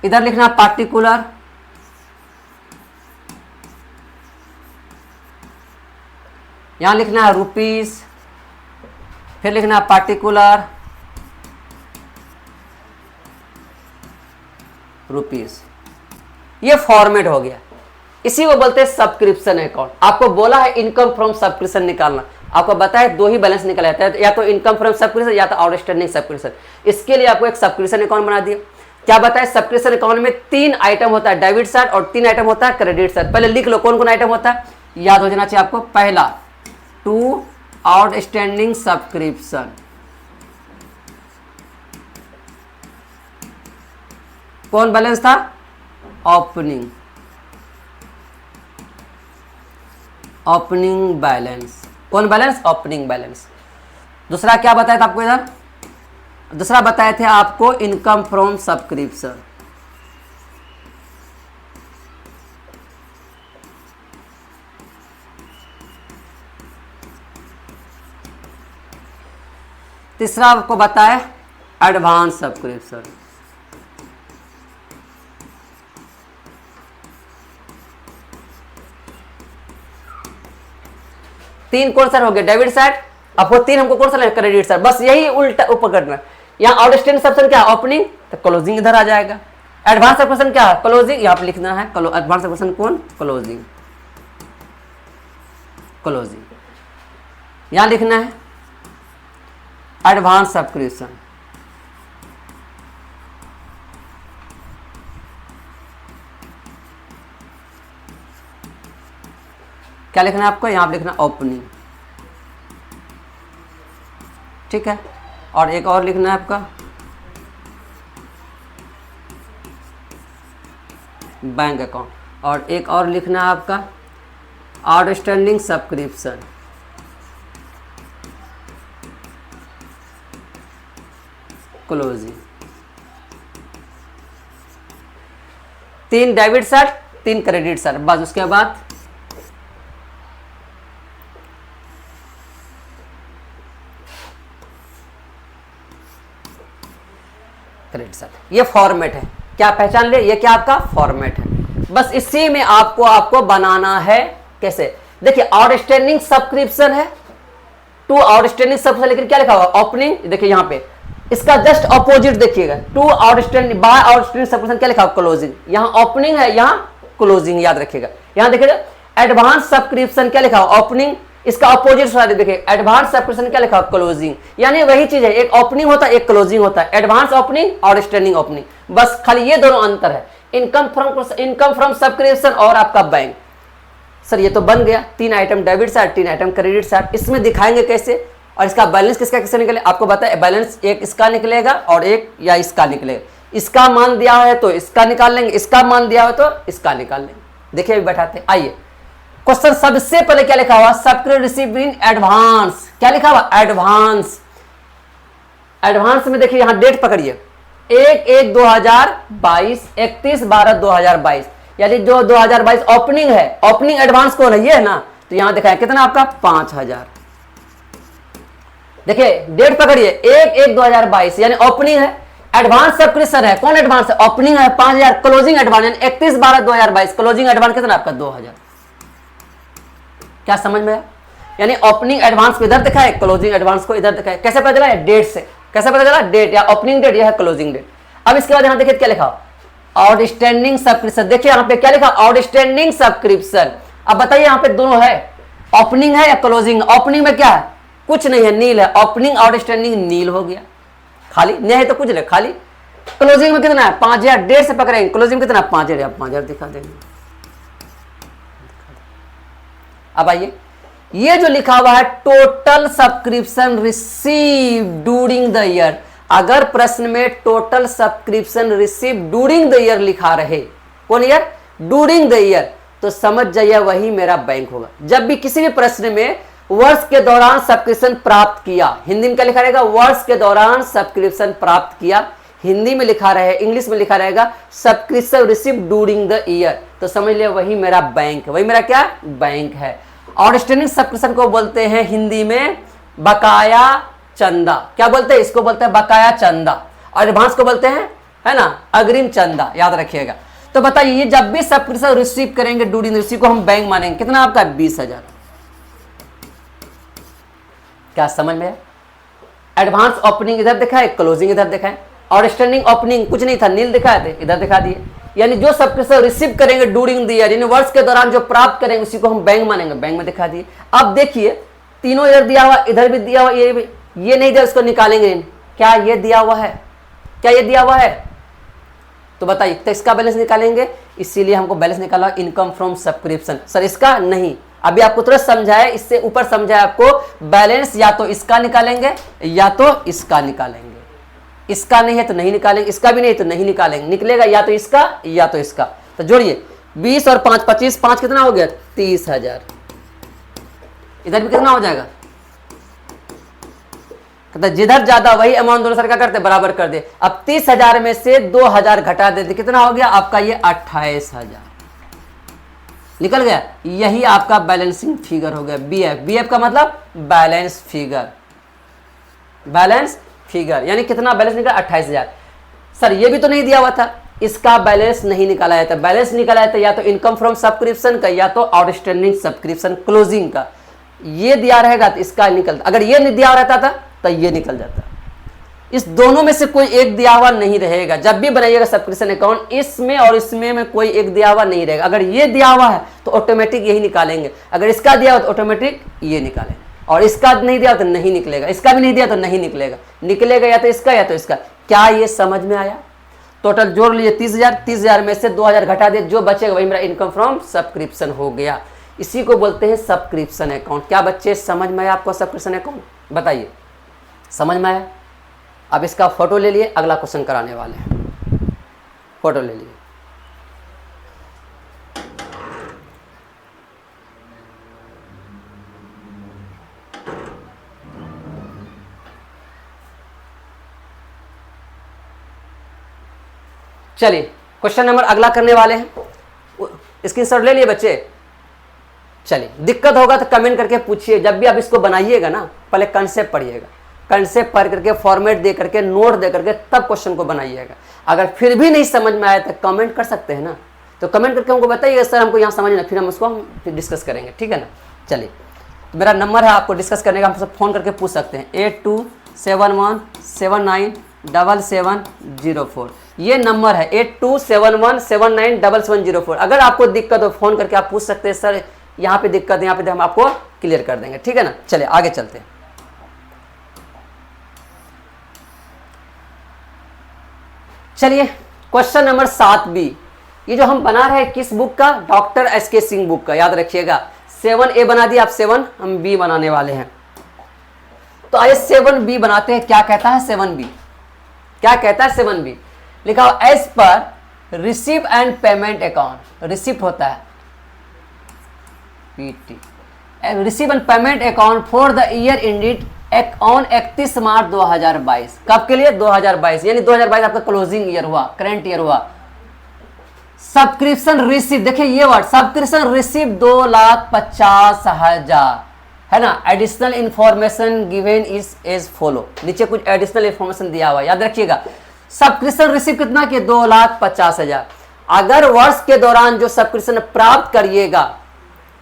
इधर लिखना पार्टिकुलर, यहां लिखना है रुपीस, फिर लिखना है पार्टिकुलर रुपीस। ये फॉर्मेट हो गया, इसी को बोलते हैं सब्सक्रिप्शन अकाउंट। आपको बोला है इनकम फ्रॉम सब्सक्रिप्शन निकालना, आपको बताया 2 ही बैलेंस निकल जाता है, या तो इनकम फ्रॉम सब्सक्रिप्शन या तो आउटस्टैंडिंग सब्सक्रिप्शन। इसके लिए आपको एक सब्सक्रिप्शन अकाउंट बना दिया। क्या बताया? सब्सक्रिप्शन अकाउंट में 3 आइटम होता है, डेबिट साइड, और 3 आइटम होता है क्रेडिट साइड। पहले लिख लो कौन कौन आइटम होता है, याद हो जाना चाहिए आपको। पहला टू आउटस्टैंडिंग सब्सक्रिप्शन, कौन बैलेंस था? ओपनिंग, ओपनिंग बैलेंस, कौन बैलेंस? Opening balance. दूसरा क्या बताया था आपको इधर? दूसरा बताए थे आपको इनकम फ्रॉम सब्सक्रिप्शन। तीसरा आपको बताए एडवांस सब्सक्रिप्शन। तीन कौन सा हो गया? Debit side. अब वो तीन हमको कौन सा लेना? Credit side. बस यही उल्टा ऊपर करना। यहाँ आउटस्टैंडिंग सब्सक्रिप्शन क्या? ओपनिंग, तो क्लोजिंग इधर आ जाएगा। एडवांस सब्सक्रिप्शन क्या है? क्लोजिंग, यहाँ पे लिखना है एडवांस सब्सक्रिप्शन कौन? क्लोजिंग, क्लोजिंग यहाँ लिखना है एडवांस सब्सक्रिप्शन। क्या लिखना है आपको? यहाँ पे लिखना ओपनिंग, ठीक है। और एक और लिखना है आपका बैंक अकाउंट, और एक और लिखना है आपका आउटस्टैंडिंग सब्सक्रिप्शन। क्लोजिंग। तीन डेबिट साइड, तीन क्रेडिट साइड, बस। उसके बाद क्रेडिट साइड। ये फॉर्मेट है, क्या पहचान ले? ये क्या आपका फॉर्मेट है। बस इसी में आपको बनाना है। कैसे? देखिए आउटस्टैंडिंग सब्सक्रिप्शन है, टू आउटस्टैंडिंग सब्सक्रिप्शन, लेकिन क्या लिखा हुआ? ओपनिंग। देखिए यहाँ पे इसका जस्ट अपोजिट देखिएगा, to outstanding by outstanding subscription क्या लिखा हुआ? क्लोजिंग। यहाँ ओपनिंग है, यहाँ क्लोजिंग, याद रखिएगा। यहाँ देखिएगा एडवांस सब्सक्रिप्शन क्या लिखा हुआ? ओपनिंग। इसका अपोजिट साइड देखिए एडवांस सब्सक्रिप्शन क्या लिखा हुआ? क्लोजिंग। यानी वही चीज है, एक ओपनिंग होता है, एक क्लोजिंग होता है। एडवांस ओपनिंग, आउटस्टैंडिंग ओपनिंग, बस खाली ये दोनों अंतर है। इनकम फ्रॉम सब्सक्रिप्शन और आपका बैंक। सर ये तो बन गया, तीन आइटम डेबिट साइड, तीन आइटम क्रेडिट साइड। इसमें दिखाएंगे कैसे और इसका बैलेंस किसका किसका निकले? आपको बताया बैलेंस एक इसका निकलेगा और एक या इसका निकलेगा। इसका मान दिया है तो इसका निकाल लेंगे, इसका मान दिया है तो इसका निकाल लेंगे। देखिए अभी बैठाते, आइए क्वेश्चन। सबसे पहले क्या लिखा हुआ? Subscription received in advance. क्या लिखा हुआ? एडवांस। एडवांस में देखिए यहां डेट पकड़िए, 1/1/2022, 31/12/2022, यानी जो 2022 ओपनिंग है। ओपनिंग एडवांस कौन है? ये है ना। तो यहां दिखाया कितना आपका? 5000। देखिए डेट पकड़िए, 1/1/2022 यानी ओपनिंग है। एडवांस सब्सक्रिप्शन है, कौन एडवांस है? ओपनिंग है 5000, क्लोजिंग एडवांस यानी 31/12/2022, क्लोजिंग एडवांस कितना आपका? 2000। क्या समझ में आया? यानी ओपनिंग एडवांस को इधर दिखाए, क्लोजिंग एडवांस को इधर दिखाए। कैसे पता चला? डेट से। कैसे पता चला? डेट, या ओपनिंग डेट या क्लोजिंग डेट। अब इसके बाद यहां देखिए क्या लिखा? Outstanding subscription. देखिए यहां पे क्या लिखा? Outstanding subscription. अब बताइए यहां पे दोनों है, ओपनिंग है या क्लोजिंग? ओपनिंग में क्या है? कुछ नहीं है, नील है। ओपनिंग आउटस्टैंडिंग नील हो गया, खाली नहीं है तो कुछ नहीं, खाली। क्लोजिंग में कितना है? 5000। डेढ़ से पकड़ेंगे, क्लोजिंग कितना? 5000। 5000 दिखा देंगे। अब आइए, ये जो लिखा हुआ है total subscription receive during the year, अगर प्रश्न में total subscription receive during the year लिखा रहे, कौन ईयर? ड्यूरिंग द ईयर, तो समझ जाइए वही मेरा बैंक होगा। जब भी किसी भी प्रश्न में वर्ष के दौरान सब्सक्रिप्शन प्राप्त किया, हिंदी में क्या लिखा रहेगा? वर्ष के दौरान सब्सक्रिप्शन प्राप्त किया। हिंदी में लिखा रहे, इंग्लिश में लिखा रहेगा subscription receive during the year, तो समझ लिया वही मेरा बैंक है। वही मेरा क्या? बैंक है। आउटस्टैंडिंग सब्सक्रिप्शन को बोलते हैं हिंदी में बकाया चंदा। क्या बोलते हैं? इसको बोलते हैं बकाया चंदा। और एडवांस को बोलते हैं, है ना, अग्रिम चंदा, याद रखिएगा। तो बताइए ये जब भी सब्सक्रिप्शन रिसीव करेंगे ड्यूरिंग, इसी को हम बैंक मानेंगे। कितना आपका? 20000। क्या समझ में है? एडवांस ओपनिंग इधर दिखाए, क्लोजिंग इधर दिखाए। आउटस्टैंडिंग ओपनिंग कुछ नहीं था, नील दिखाए थे, इधर दिखा दिए। यानी जो सब्सक्रिप्शन रिसीव करेंगे ड्यूरिंग द ईयर, यानी वर्ष के दौरान जो प्राप्त करेंगे उसी को हम बैंक मानेंगे, बैंक में दिखा दिए। अब देखिए तीनों इधर दिया हुआ, इधर भी दिया हुआ, ये भी, ये नहीं दिया, इसको निकालेंगे। क्या ये दिया हुआ है? क्या ये दिया हुआ है? तो बताइए, तो इसका बैलेंस निकालेंगे, इसीलिए हमको बैलेंस निकाला इनकम फ्रॉम सब्सक्रिप्शन। सर इसका नहीं, अभी आपको तुरंत समझाया, इससे ऊपर समझाया आपको, बैलेंस या तो इसका निकालेंगे या तो इसका निकालेंगे। इसका नहीं है तो नहीं निकालेंगे, इसका भी नहीं है तो नहीं निकालेंगे, निकलेगा या तो इसका या तो इसका। तो जोड़िए 20 और 5 25, 5 कितना हो गया 30,000। इधर भी कितना हो जाएगा, कहता जिधर ज्यादा वही अमाउंट दोनों सर क्या करते बराबर कर दे। अब 30,000 में से 2,000 घटा देते, कितना हो गया आपका ये 28,000 निकल गया। यही आपका बैलेंसिंग फिगर हो गया बीएफ। बीएफ का मतलब बैलेंस फिगर, बैलेंस फिगर यानी कितना बैलेंस निकला 28,000। सर ये भी तो नहीं दिया हुआ था, इसका बैलेंस नहीं निकाला जाता। बैलेंस निकाला जाता या तो इनकम फ्रॉम सब्सक्रिप्शन का या तो आउटस्टैंडिंग सब्सक्रिप्शन क्लोजिंग का। ये दिया रहेगा तो इसका निकलता, अगर ये नहीं दिया रहता था तो ये निकल जाता। इस दोनों में से कोई एक दिया हुआ नहीं रहेगा। जब भी बनाइएगा सब्सक्रिप्शन अकाउंट, इसमें और इसमें में कोई एक दिया हुआ नहीं रहेगा। अगर ये दिया हुआ है तो ऑटोमेटिक यही निकालेंगे, अगर इसका दिया हुआ तो ऑटोमेटिक ये निकालेंगे, और इसका नहीं दिया तो नहीं निकलेगा, इसका भी नहीं दिया तो नहीं निकलेगा। निकलेगा या तो इसका या तो इसका। क्या ये समझ में आया? टोटल जोड़ लीजिए 30,000, 30,000 में से 2,000 घटा दिए, जो बचेगा वही मेरा इनकम फ्रॉम सब्सक्रिप्शन हो गया। इसी को बोलते हैं सब्सक्रिप्शन अकाउंट। क्या बच्चे समझ में आया आपको सब्सक्रिप्शन अकाउंट? बताइए समझ में आया? अब इसका फोटो ले लिए, अगला क्वेश्चन कराने वाले हैं। फोटो ले लिए। चलिए क्वेश्चन नंबर अगला करने वाले हैं। स्क्रीनशॉट ले लिए बच्चे? चलिए दिक्कत होगा तो कमेंट करके पूछिए। जब भी आप इसको बनाइएगा ना, पहले कंसेप्ट पढ़िएगा, कंसेप्ट पढ़ करके फॉर्मेट दे करके नोट दे करके तब क्वेश्चन को बनाइएगा। अगर फिर भी नहीं समझ में आया तो कमेंट कर सकते हैं ना, तो कमेंट करके हमको बताइएगा सर हमको यहाँ समझ ना, फिर हम उसको फिर डिस्कस करेंगे, ठीक है ना। चलिए तो मेरा नंबर है आपको डिस्कस करने का, हमसे फ़ोन करके पूछ सकते हैं 8271797704। ये नंबर है 8271797704। अगर आपको दिक्कत हो फ़ोन करके आप पूछ सकते हैं सर यहाँ पे दिक्कत है, यहाँ पे हम आपको क्लियर कर देंगे, ठीक है ना। चलिए आगे चलते हैं। चलिए क्वेश्चन नंबर 7B, ये जो हम बना रहे हैं किस बुक का? Doctor S K. सिंह बुक का, याद रखिएगा। 7A बना दिया, आप 7 हम B बनाने वाले हैं। तो आइए 7B बनाते हैं। क्या कहता है 7B? क्या कहता है 7B? लिखा हो as per receive and payment account. Receipt होता है PT, receive and payment account for the year ended on 31 March 2022। कब के लिए? 2022, यानी 2022 आपका क्लोजिंग ईयर हुआ, करंट ईयर हुआ। सब्सक्रिप्शन रिसीव, देखिए ये वर्ड सब्सक्रिप्शन रिसीव 2,50,000 है ना। Additional information given is as follow, नीचे कुछ एडिशनल इंफॉर्मेशन दिया हुआ, याद रखिएगा। सब्सक्रिप्शन रिसीव कितना किया? 2,50,000। अगर वर्ष के दौरान जो सब्सक्रिप्शन प्राप्त करिएगा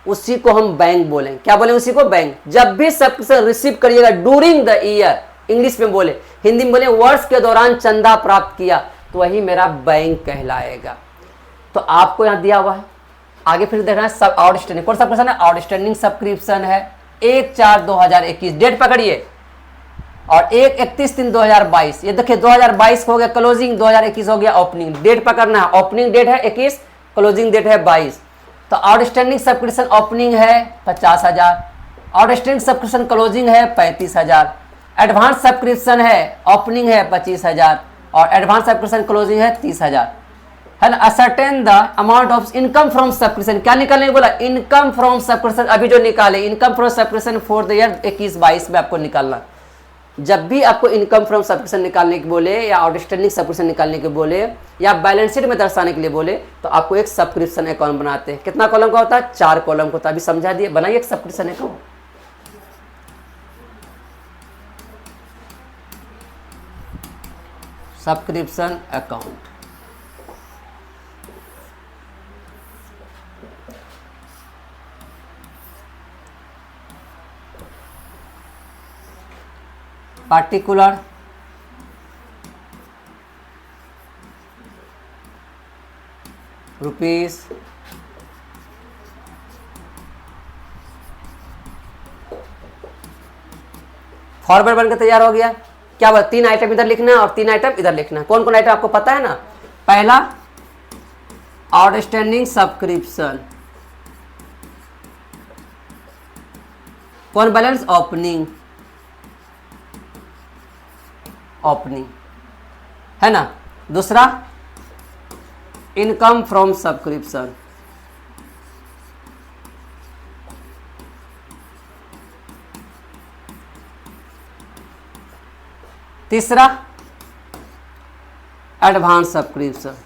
उसी को हम बैंक बोलें। क्या बोले? उसी को बैंक। जब भी सब्सक्रिप्शन रिसीव करिएगा ड्यूरिंग द ईयर, इंग्लिश में बोले, हिंदी में बोले वर्ष के दौरान चंदा प्राप्त किया, तो वही मेरा बैंक कहलाएगा। तो आपको यहां दिया हुआ है, आगे फिर देखना है सब आउटस्टैंडिंग। कौन सा सब्सक्रिप्शन है? आउटस्टैंडिंग सब्सक्रिप्शन है 1/4/2021, डेट पकड़िए, और 1/31/3/2022। ये देखिए 2022 हो गया क्लोजिंग, 2021 हो गया ओपनिंग। डेट पकड़ना है, ओपनिंग डेट है 21, क्लोजिंग डेट है 22। तो आउटस्टैंडिंग सब्सक्रिप्शन ओपनिंग है 50,000, आउटस्टैंडिंग सब्सक्रिप्शन क्लोजिंग है 35,000, एडवांस सब्सक्रिप्शन है ओपनिंग है 25,000 और एडवांस सब्सक्रिप्शन क्लोजिंग है 30,000, है ना। Ascertain the amount of income from subscription. क्या निकालने बोला? Income from subscription. अभी जो निकाले income from subscription for the year 21-22 में आपको निकालना। जब भी आपको इनकम फ्रॉम सब्सक्रिप्शन निकालने के बोले या आउटस्टैंडिंग सब्सक्रिप्शन निकालने के बोले या बैलेंस शीट में दर्शाने के लिए बोले, तो आपको एक सब्सक्रिप्शन अकाउंट बनाते हैं। कितना कॉलम का होता है? 4 कॉलम का होता है। अभी समझा दिए, बनाइए एक subscription account. Subscription account particular rupees format बनकर तैयार हो गया। क्या बात? 3 आइटम इधर लिखना है और 3 आइटम इधर लिखना है। कौन कौन आइटम आपको पता है ना? पहला आउटस्टैंडिंग सब्सक्रिप्शन, कौन बैलेंस? ओपनिंग, ओपनिंग है ना। दूसरा इनकम फ्रॉम सब्सक्रिप्शन, तीसरा एडवांस सब्सक्रिप्शन,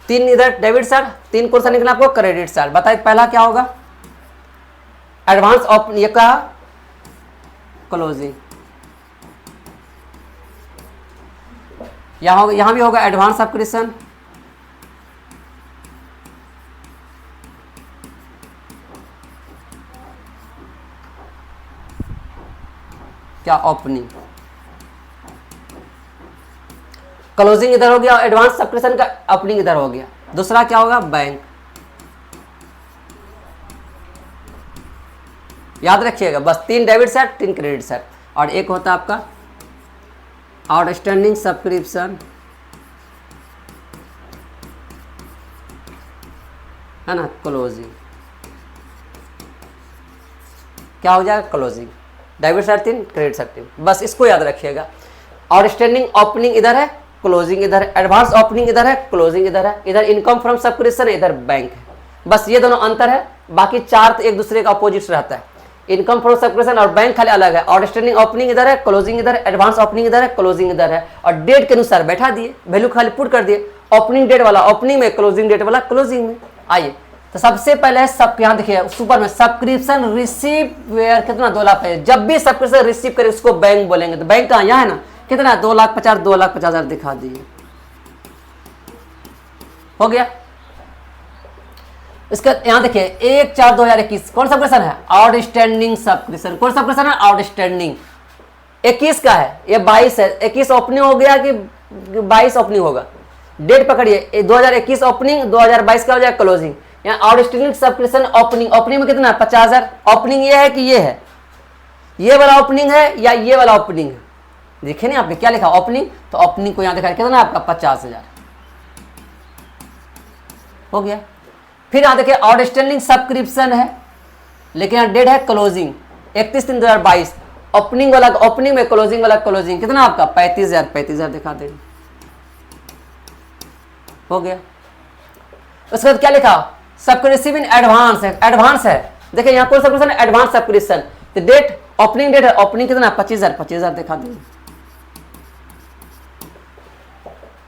तीन इधर डेबिट साइड, तीन कौन सा निकला आपको? Credit side. बताइए पहला क्या होगा? एडवांस ओपन, ये कहा क्लोजिंग, यहां भी होगा एडवांस सब्सक्रिप्शन, क्या? ओपनिंग। क्लोजिंग इधर हो गया, एडवांस सब्सक्रिप्शन का ओपनिंग इधर हो गया। दूसरा क्या होगा? बैंक। याद रखिएगा बस, तीन डेबिट साइड, तीन क्रेडिट साइड, और एक होता है आपका आउटस्टैंडिंग सब्सक्रिप्शन, है ना, क्लोजिंग। क्या हो जाएगा? क्लोजिंग। डेबिट साइड तीन, क्रेडिट साइड तीन, बस इसको याद रखिएगा। आउटस्टैंडिंग ओपनिंग इधर है, क्लोजिंग इधर है, एडवांस ओपनिंग इधर है, क्लोजिंग इधर है, इधर इनकम फ्रॉम सब्सक्रिप्शन, इधर बैंक है। बस ये दोनों अंतर है, बाकी चार तो एक दूसरे का अपोजिट रहता है। इनकम फ्रॉम सब्सक्रिप्शन और बैंक खाली अलग है। आउटस्टैंडिंग ओपनिंग इधर है, क्लोजिंग इधर है, एडवांस ओपनिंग इधर है, क्लोजिंग इधर है, और डेट के अनुसार बैठा दिए, वैल्यू खाली पुट कर दिए। ओपनिंग डेट वाला ओपनिंग में, क्लोजिंग डेट वाला क्लोजिंग में। आइए तो सबसे पहले सब यहाँ देखिए सुपर में सब्सक्रिप्शन रिसीव वेयर कितना? 2 लाख है। जब भी सब्सक्रिप्शन रिसीव करे उसको बैंक बोलेंगे, तो बैंक कहाँ? यहाँ है ना। कितना? 2,50,000, 2,50,000 दिखा दिए, हो गया। इसका यहाँ देखिए 1/4/2021 कौन सब्सक्रिप्शन है? Outstanding subscription. कौन सब्सक्रिप्शन है? आउटस्टैंडिंग। 21 का है, ये 22 है। 21 ओपनिंग हो गया कि 22 ओपनिंग होगा? डेट पकड़िए, 2021 ओपनिंग, 2022 का हो जाएगा क्लोजिंग। यहाँ आउटस्टैंडिंग सब्सक्रिप्शन ओपनिंग, ओपनिंग में कितना है? 50,000। ओपनिंग ये है कि ये है? ये वाला ओपनिंग है या ये वाला ओपनिंग है? देखिए नहीं आपने क्या लिखा? ओपनिंग। तो ओपनिंग को यहाँ दिखा कितना है आपका? 50,000, हो गया। फिर यहाँ देखिए आउटस्टैंडिंग सब्सक्रिप्शन है, लेकिन यहाँ डेट है क्लोजिंग 31/3/2022। ओपनिंग वाला ओपनिंग में, क्लोजिंग वाला क्लोजिंग, कितना आपका? 35,000, 35,000 दिखा देंगे, हो गया। उसके बाद क्या लिखा? सब्सक्रिप्शन इन एडवांस है, एडवांस है। देखिए यहाँ कौन सब्सक्रिप्शन है? Advance subscription. तो डेट ओपनिंग डेट है, ओपनिंग कितना? 25,000, 25,000 दिखा देंगे।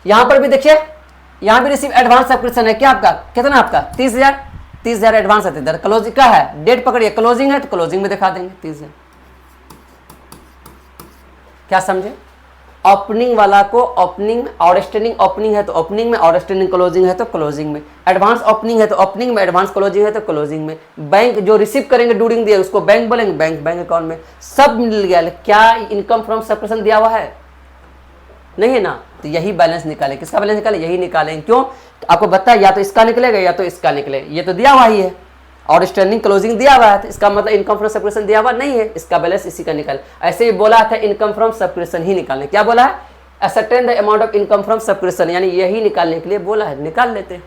यहां पर भी देखिए, यहां भी रिसीव एडवांस सब्सक्रिप्शन है, क्या आपका? कितना आपका? 30,000, 30,000 एडवांस है। इधर क्लोजिंग का है, डेट पकड़िए, क्लोजिंग है तो क्लोजिंग में दिखा देंगे 30,000। क्या समझे? ओपनिंग वाला को ओपनिंग में, आउटस्टैंडिंग ओपनिंग है तो ओपनिंग में, आउटस्टैंडिंग क्लोजिंग है तो क्लोजिंग में, एडवांस ओपनिंग है तो ओपनिंग में, एडवांस क्लोजिंग है तो क्लोजिंग में। बैंक जो रिसीव करेंगे ड्यूरिंग दिया उसको बैंक बोलेंगे, बैंक अकाउंट में। सब मिल गया। क्या इनकम फ्रॉम सब्सक्रिप्शन दिया हुआ है? नहीं है ना। तो यही बैलेंस निकाले। किसका बैलेंस निकाले? यही निकालेंगे। क्यों? आपको बताया या तो इसका निकलेगा या तो इसका निकले। ये तो दिया हुआ ही है, आउटस्टैंडिंग क्लोजिंग दिया हुआ है, तो इसका मतलब इनकम फ्रॉम सब्सक्रिप्शन दिया हुआ नहीं है, इसका बैलेंस इसी का निकाल। ऐसे ही बोला था इनकम फ्रॉम सब्सक्रिप्शन ही निकालने। क्या बोला है? Ascertain the amount of income from subscription, यानी यही निकालने के लिए बोला है, निकाल लेते हैं।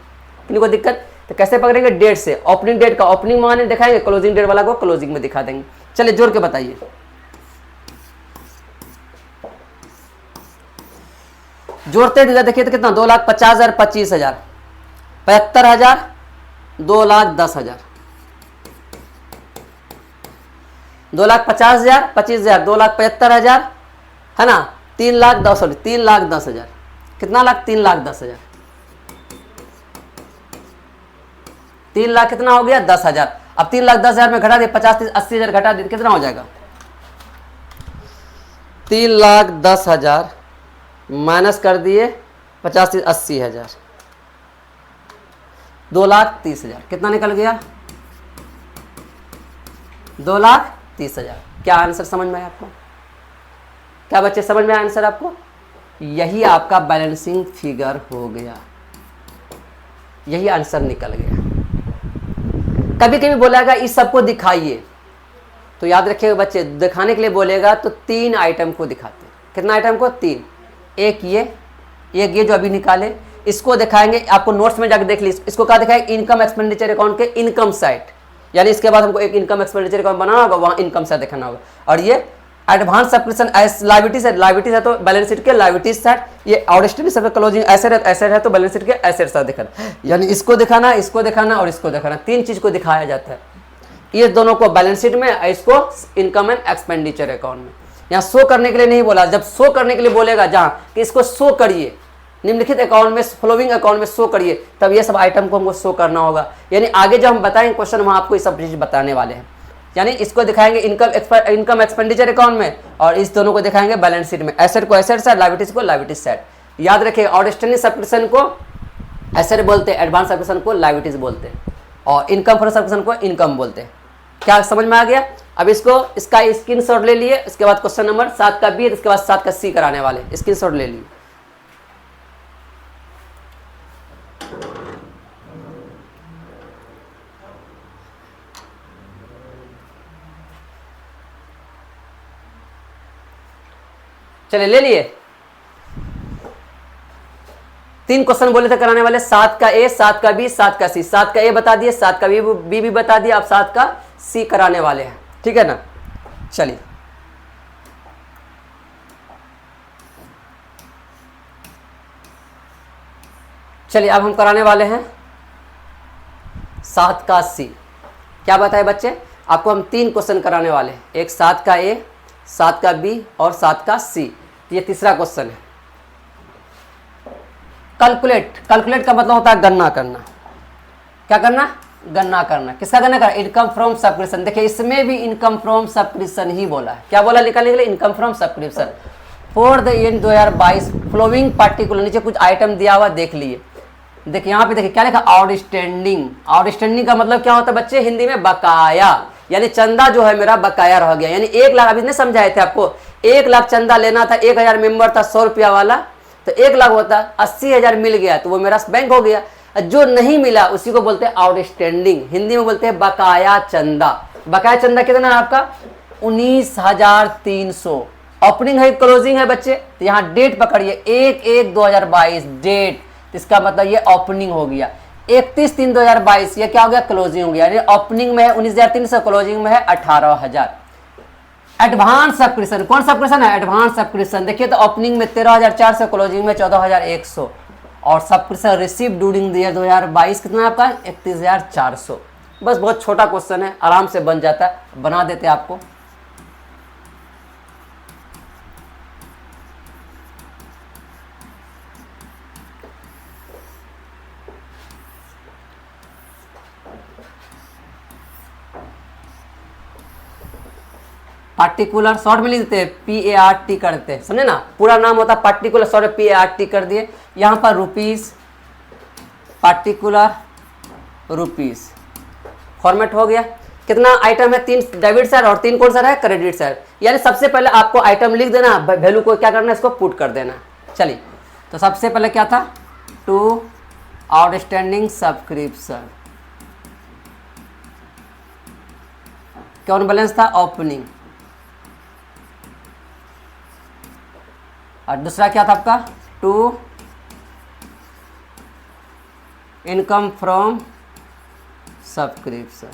किसी को दिक्कत? तो कैसे पकड़ेंगे? डेट से। ओपनिंग डेट का ओपनिंग माने दिखाएंगे, क्लोजिंग डेट वाला को क्लोजिंग में दिखा देंगे। चलिए जोड़ के बताइए। जोड़ते देखिए तो कितना? 2,50,000, 25,000, 75,000, 2,10,000, 2,50,000, 25,000, 2,75,000, है ना, 3,10,000। कितना लाख? 3,10,000। 3 लाख कितना हो गया? 10,000। अब 3,10,000 में घटा दिए 50, 30, 80,000 घटा दिए, कितना हो जाएगा? 3,10,000 माइनस कर दिए 50, 30, 80,000, 2,30,000। कितना निकल गया? 2,30,000। क्या आंसर समझ में आया आपको? क्या बच्चे समझ में आया आंसर आपको? यही आपका बैलेंसिंग फिगर हो गया, यही आंसर निकल गया। कभी कभी बोलेगा इस सबको दिखाइए, तो याद रखिएगा बच्चे, दिखाने के लिए बोलेगा तो 3 आइटम को दिखाते हैं। कितना आइटम को? 3। एक ये, एक ये जो अभी निकाले इसको दिखाएंगे, आपको नोट्स में जाकर देख लीजिए। इसको क्या दिखाएंगे, इनकम एक्सपेंडिचर अकाउंट के इनकम साइड, यानी इसके बाद हमको एक इनकम एक्सपेंडिचर अकाउंट बनाना होगा, वहाँ इनकम साइड दिखाना होगा। और ये एडवांस सब्सक्रिप्शन लाइबिलिटीज है, लाइबिलिटीज है तो बैलेंस शीट के लाइबिलिटीज साइड, ये आउटस्टैंडिंग सब क्लोजिंग एसेट है तो बैलेंस शीट के एसेट साइड दिखाना, यानी इसको दिखाना, इसको दिखाना और इसको दिखाना, तीन चीज को दिखाया जाता है। ये दोनों को बैलेंस शीट में, इसको इनकम एंड एक्सपेंडिचर अकाउंट में। यहाँ शो करने के लिए नहीं बोला, जब शो करने के लिए बोलेगा जहाँ कि इसको शो करिए निम्नलिखित अकाउंट में, फॉलोइंग अकाउंट में शो करिए, तब ये सब आइटम को हमको शो करना होगा। यानी आगे जब हम बताएंगे क्वेश्चन वहाँ आपको ये सब चीज़ बताने वाले हैं। यानी इसको दिखाएंगे इनकम एक्सपेंडिचर अकाउंट में और इस दोनों को दिखाएंगे बैलेंस शीट में, एसेट को एसेट साइड, लायबिलिटीज को लायबिलिटीज साइड। याद रखिए आउटस्टैंडिंग सब्सक्रिप्शन को एसेट बोलते हैं, एडवांस सब्सक्रिप्शन को लायबिलिटीज बोलते हैं और इनकम फॉर सब्सक्रिप्शन को इनकम बोलते हैं। क्या समझ में आ गया? अब इसका स्क्रीनशॉट ले लिए, इसके बाद क्वेश्चन नंबर 7 का बी, इसके बाद 7 का सी कराने वाले, स्क्रीनशॉट ले लिए। चलिए ले लिए। 3 क्वेश्चन बोले थे कराने वाले, 7 का ए, 7 का बी, 7 का सी। 7 का ए बता दिए, 7 का बी भी बता दिया, अब 7 का सी कराने वाले हैं, ठीक है ना। चलिए चलिए अब हम कराने वाले हैं 7 का सी। क्या बताए बच्चे, आपको हम 3 क्वेश्चन कराने वाले हैं, एक 7 का ए, 7 का बी और 7 का सी। ये तीसरा क्वेश्चन है। कैलकुलेट का मतलब होता है गणना करना। क्या करना? गणना करना। किसका गणना करना? Income from subscription. देखिए इसमें भी इनकम फ्रॉम सब्सक्रिप्शन ही बोला है। क्या बोला निकालने के लिए? Income from subscription for the year 2022 flowing particular. नीचे कुछ आइटम दिया हुआ देख लिए। देखिए यहाँ पे देखिए क्या लिखा, आउटस्टैंडिंग। आउटस्टैंडिंग का मतलब क्या होता है बच्चे हिंदी में? बकाया, यानी चंदा जो है मेरा बकाया रह गया। यानी 1 लाख, अभी नहीं समझाए थे आपको, 1 लाख चंदा लेना था, 1000 मेंबर था, 100 रुपया वाला, तो 1 लाख होता, 80,000 मिल गया तो वो मेरा बैंक हो गया। जो नहीं मिला उसी को बोलते हैं आउटस्टैंडिंग, हिंदी में बोलते हैं बकाया चंदा। बकाया चंदा कितना है आपका? 19,300। ओपनिंग है क्लोजिंग है बच्चे, तो यहाँ डेट पकड़िए 1/1/2022 डेट, इसका मतलब ये ओपनिंग हो गया। 31/3/2022 ये क्या हो गया? क्लोजिंग हो गया। यानी ओपनिंग में है 19,300, क्लोजिंग में है 18,000। एडवांस सब्सक्रिप्शन, कौन सब्सक्रिप्शन है? Advance subscription. देखिए तो ओपनिंग में 13,400, क्लोजिंग में 14,100 और subscription receive during the year 2022 कितना आपका? 31,400। बस बहुत छोटा क्वेश्चन है, आराम से बन जाता है, बना देते आपको। पार्टिकुलर शॉर्ट में लिख देते हैं, PART करते हैं, समझे ना। पूरा नाम होता है पार्टिकुलर, शॉर्ट PART कर दिए। यहाँ पर रुपीस, पार्टिकुलर रुपीस फॉर्मेट हो गया। कितना आइटम है? 3 डेबिट साइड और 3 कौन सा है? Credit side. यानी सबसे पहले आपको आइटम लिख देना, वैल्यू को क्या करना है? इसको पुट कर देना। चलिए तो सबसे पहले क्या था? टू आउटस्टैंडिंग सब्सक्रिप्शन, कौन बैलेंस था? ओपनिंग। और दूसरा क्या था आपका? टू इनकम फ्रॉम सब्सक्रिप्शन,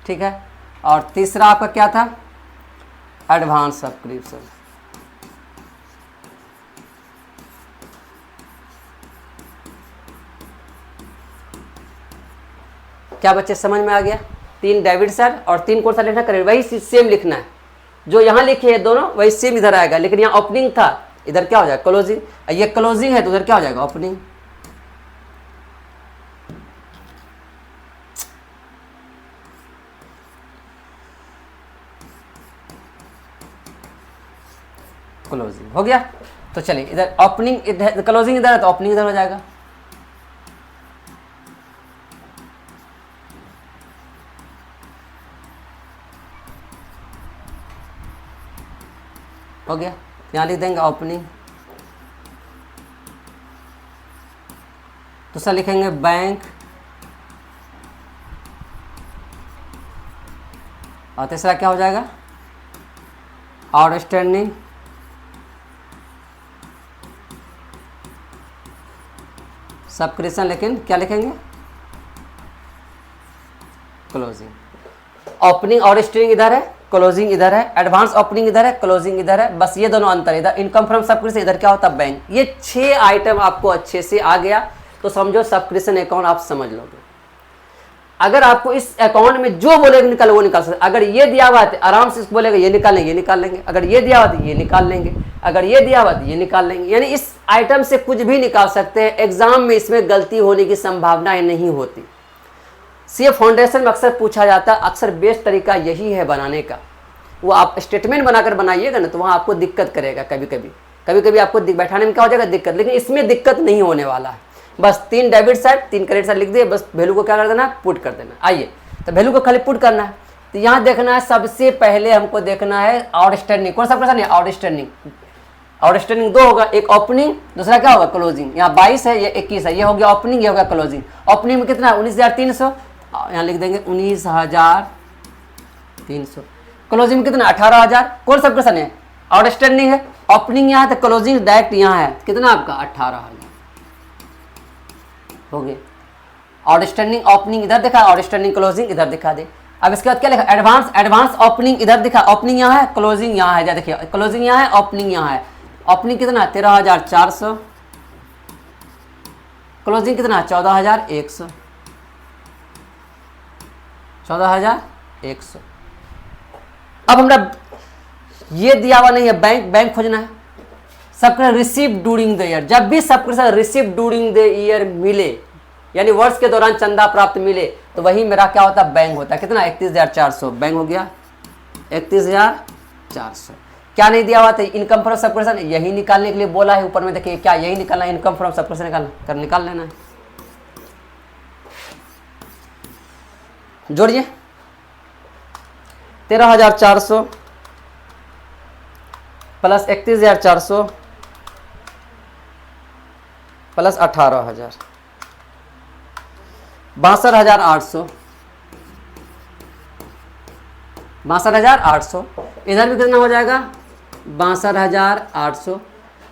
ठीक है। और तीसरा आपका क्या था? Advance subscription. क्या बच्चे समझ में आ गया? 3 डेबिट साइड और 3 कौन सा लिखना? क्रेडिट। वही सेम लिखना है, जो यहाँ लिखे हैं दोनों वही सेम इधर आएगा। लेकिन यहाँ ओपनिंग था, इधर क्या हो जाएगा? क्लोजिंग। ये क्लोजिंग है तो उधर क्या हो जाएगा? ओपनिंग। क्लोजिंग हो गया। तो चलिए इधर ओपनिंग, इधर क्लोजिंग, इधर है तो ओपनिंग इधर हो जाएगा। हो गया। यहाँ लिख देंगे ओपनिंग। दूसरा लिखेंगे बैंक और तीसरा क्या हो जाएगा? आउटस्टैंडिंग सब्सक्रिप्शन, लेकिन क्या लिखेंगे, क्लोजिंग। ओपनिंग आउटस्टैंडिंग इधर है, क्लोजिंग इधर है, एडवांस ओपनिंग इधर है, क्लोजिंग इधर है, बस ये दोनों अंतर। इधर इनकम फ्रॉम सब्सक्रिप्शन, इधर क्या होता है बैंक। ये 6 आइटम आपको अच्छे से आ गया तो समझो सब्सक्रिप्शन अकाउंट आप समझ लोगे। अगर आपको इस अकाउंट में जो बोलेगा निकाल वो निकाल सकते। अगर ये दिया हुआ है आराम से बोलेगा ये निकाल लेंगे, ये निकाल लेंगे। अगर ये दिया हुआ है ये निकाल लेंगे, अगर ये दिया हुआ है ये निकाल लेंगे। यानी इस आइटम से कुछ भी निकाल सकते हैं। एग्जाम में इसमें गलती होने की संभावनाएं नहीं होती। सीए फाउंडेशन में अक्सर पूछा जाता है, अक्सर बेस्ट तरीका यही है बनाने का। वो आप स्टेटमेंट बनाकर बनाइएगा ना तो वहाँ आपको दिक्कत करेगा, कभी कभी आपको बैठाने में क्या हो जाएगा दिक्कत, लेकिन इसमें दिक्कत नहीं होने वाला है। बस 3 डेबिट साइड 3 क्रेडिट साइड लिख दिए, बस वैल्यू को क्या कर देना है, पुट कर देना। आइए तो वैल्यू को खाली पुट करना है। तो यहाँ देखना है, सबसे पहले हमको देखना है आउटस्टैंडिंग। कौन सा प्रश्न है, आउटस्टैंडिंग। आउटस्टैंडिंग 2 होगा, एक ओपनिंग दूसरा क्या होगा क्लोजिंग। यहाँ 22 है, ये 21 है, ये हो गया ओपनिंग, ये हो गया क्लोजिंग। ओपनिंग में कितना है 19,300, यहाँ लिख देंगे 19,300। क्लोजिंग में कितना 18,000। कौन सा प्रश्न है, आउटस्टैंडिंग है। ओपनिंग यहाँ है तो क्लोजिंग डायरेक्ट यहाँ है, कितना आपका 18,000 हो गया। आउटस्टैंडिंग ओपनिंग इधर दिखा, आउटस्टैंडिंग क्लोजिंग इधर दिखा दे। अब इसके बाद क्या लिखा, एडवांस ओपनिंग इधर दिखा, ओपनिंग यहाँ है, क्लोजिंग यहाँ है। देखिए क्लोजिंग यहाँ है, ओपनिंग यहाँ है। ओपनिंग कितना 13,400, क्लोजिंग कितना 14,100, 14,100। अब हमरा ये दिया हुआ नहीं है, बैंक खोजना है। सबका रिसीव ड्यूरिंग द ईयर, जब भी सबके साथ रिसीव ड्यूरिंग द ईयर मिले, यानी वर्ष के दौरान चंदा प्राप्त मिले, तो वही मेरा क्या होता है, बैंक होता है। कितना 31,400, बैंक हो गया 31,400। क्या नहीं दिया हुआ था, इनकम फ्रॉम सब्सक्रिप्शन, यही निकालने के लिए बोला है ऊपर में। देखिए क्या यही निकालना है, इनकम फ्रॉम सब्सक्रिप्शन निकाल लेना है। जोड़िए 13,400 प्लस 31,400 प्लस 18,000, 62,800, 62,800। इधर भी कितना हो जाएगा 62,800।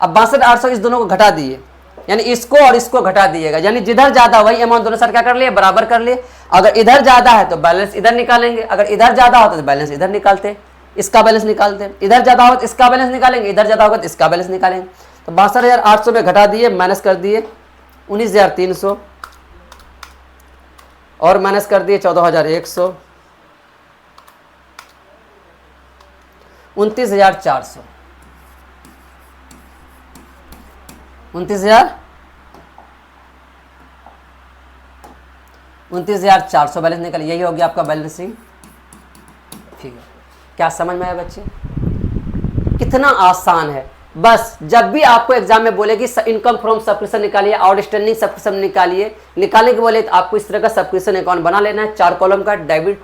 अब 62,800 इस दोनों को घटा दिए, यानी इसको और इसको घटा दिएगा, यानी जिधर ज्यादा वही अमाउंट दोनों साथ क्या कर लिए, बराबर कर लिए। अगर इधर ज्यादा है तो बैलेंस इधर निकालेंगे, अगर इधर ज्यादा होता तो बैलेंस इधर निकालते, इसका बैलेंस निकालते। इधर ज्यादा हो तो इसका बैलेंस निकालेंगे, इधर ज्यादा होगा तो इसका बैलेंस निकालेंगे। तो 62,800 में घटा दिए, माइनस कर दिए 19,300 और माइनस कर दिए 14,100, 29,400, 29,400 बैलेंस निकल। यही हो गया आपका बैलेंसिंग फिगर। क्या समझ में आया बच्चे, कितना आसान है। बस जब भी आपको एग्जाम में बोले कि इनकम फ्रॉम सब्सक्रिप्शन निकालिए, आउटस्टैंडिंग सब्सक्रिप्शन निकालिए, निकालने के बोले तो आपको इस तरह का सब्सक्रिप्शन अकाउंट बना लेना है। 4 कॉलम का debit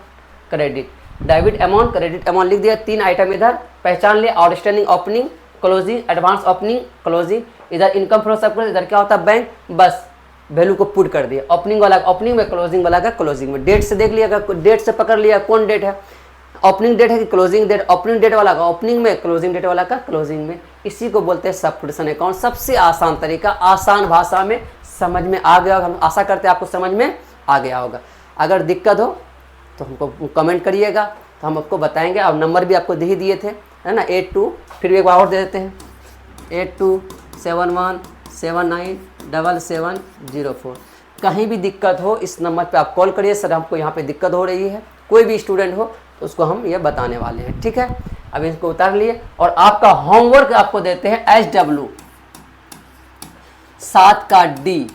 credit, debit amount credit amount लिख दिया। 3 आइटम इधर पहचान लिए, outstanding opening closing, advance opening closing. इधर इनकम फ्रॉम सब्सक्रिप्शन, इधर क्या होता है बैंक। बस वैल्यू को पुट कर दिया, ओपनिंग वाला ओपनिंग में, क्लोजिंग वाला का क्लोजिंग में। डेट से देख लिया, डेट से पकड़ लिया कौन डेट है, ओपनिंग डेट है कि क्लोजिंग डेट। ओपनिंग डेट वाला का ओपनिंग में, क्लोजिंग डेट वाला का क्लोजिंग में। इसी को बोलते हैं सब्सक्रिप्शन अकाउंट। सबसे आसान तरीका, आसान भाषा में समझ में आ गया। हम आशा करते हैं आपको समझ में आ गया होगा। अगर दिक्कत हो तो हमको कमेंट करिएगा, तो हम आपको बताएंगे। अब नंबर भी आपको दे ही दिए थे, है ना, 82, फिर भी एक बार और दे देते हैं, 8271797704। कहीं भी दिक्कत हो इस नंबर पे आप कॉल करिए, सर हमको यहाँ पे दिक्कत हो रही है। कोई भी स्टूडेंट हो तो उसको हम ये बताने वाले हैं, ठीक है। अब इसको उतार लिए और आपका होमवर्क आपको देते हैं SW 7 का D,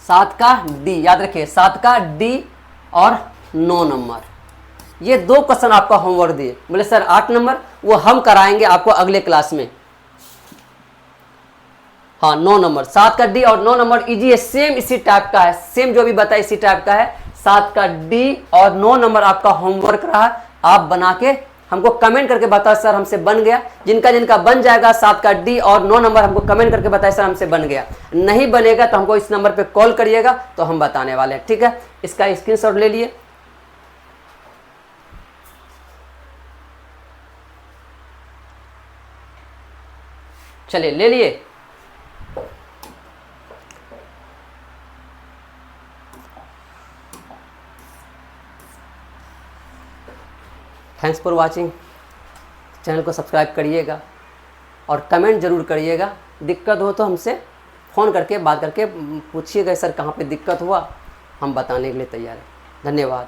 7 का D याद रखिए, 7 का D और 9 नंबर। ये 2 क्वेश्चन आपका होमवर्क दिए। बोले सर 8 नंबर, वो हम कराएंगे आपको अगले क्लास में। हाँ 9 नंबर, 7 का D और 9 नंबर इजी है, सेम इसी टाइप का है, सेम जो भी बताया इसी टाइप का है। 7 का D और 9 नंबर आपका होमवर्क रहा। आप बना के हमको कमेंट करके बताओ सर हमसे बन गया। जिनका जिनका बन जाएगा 7 का D और 9 नंबर हमको कमेंट करके बताए सर हमसे बन गया। नहीं बनेगा तो हमको इस नंबर पे कॉल करिएगा, तो हम बताने वाले हैं, ठीक है। इसका स्क्रीनशॉट ले लिए। चलिए ले लिए। Thanks for watching. चैनल को सब्सक्राइब करिएगा और कमेंट ज़रूर करिएगा। दिक्कत हो तो हमसे फ़ोन करके बात करके पूछिएगा सर कहाँ पे दिक्कत हुआ, हम बताने के लिए तैयार हैं। धन्यवाद।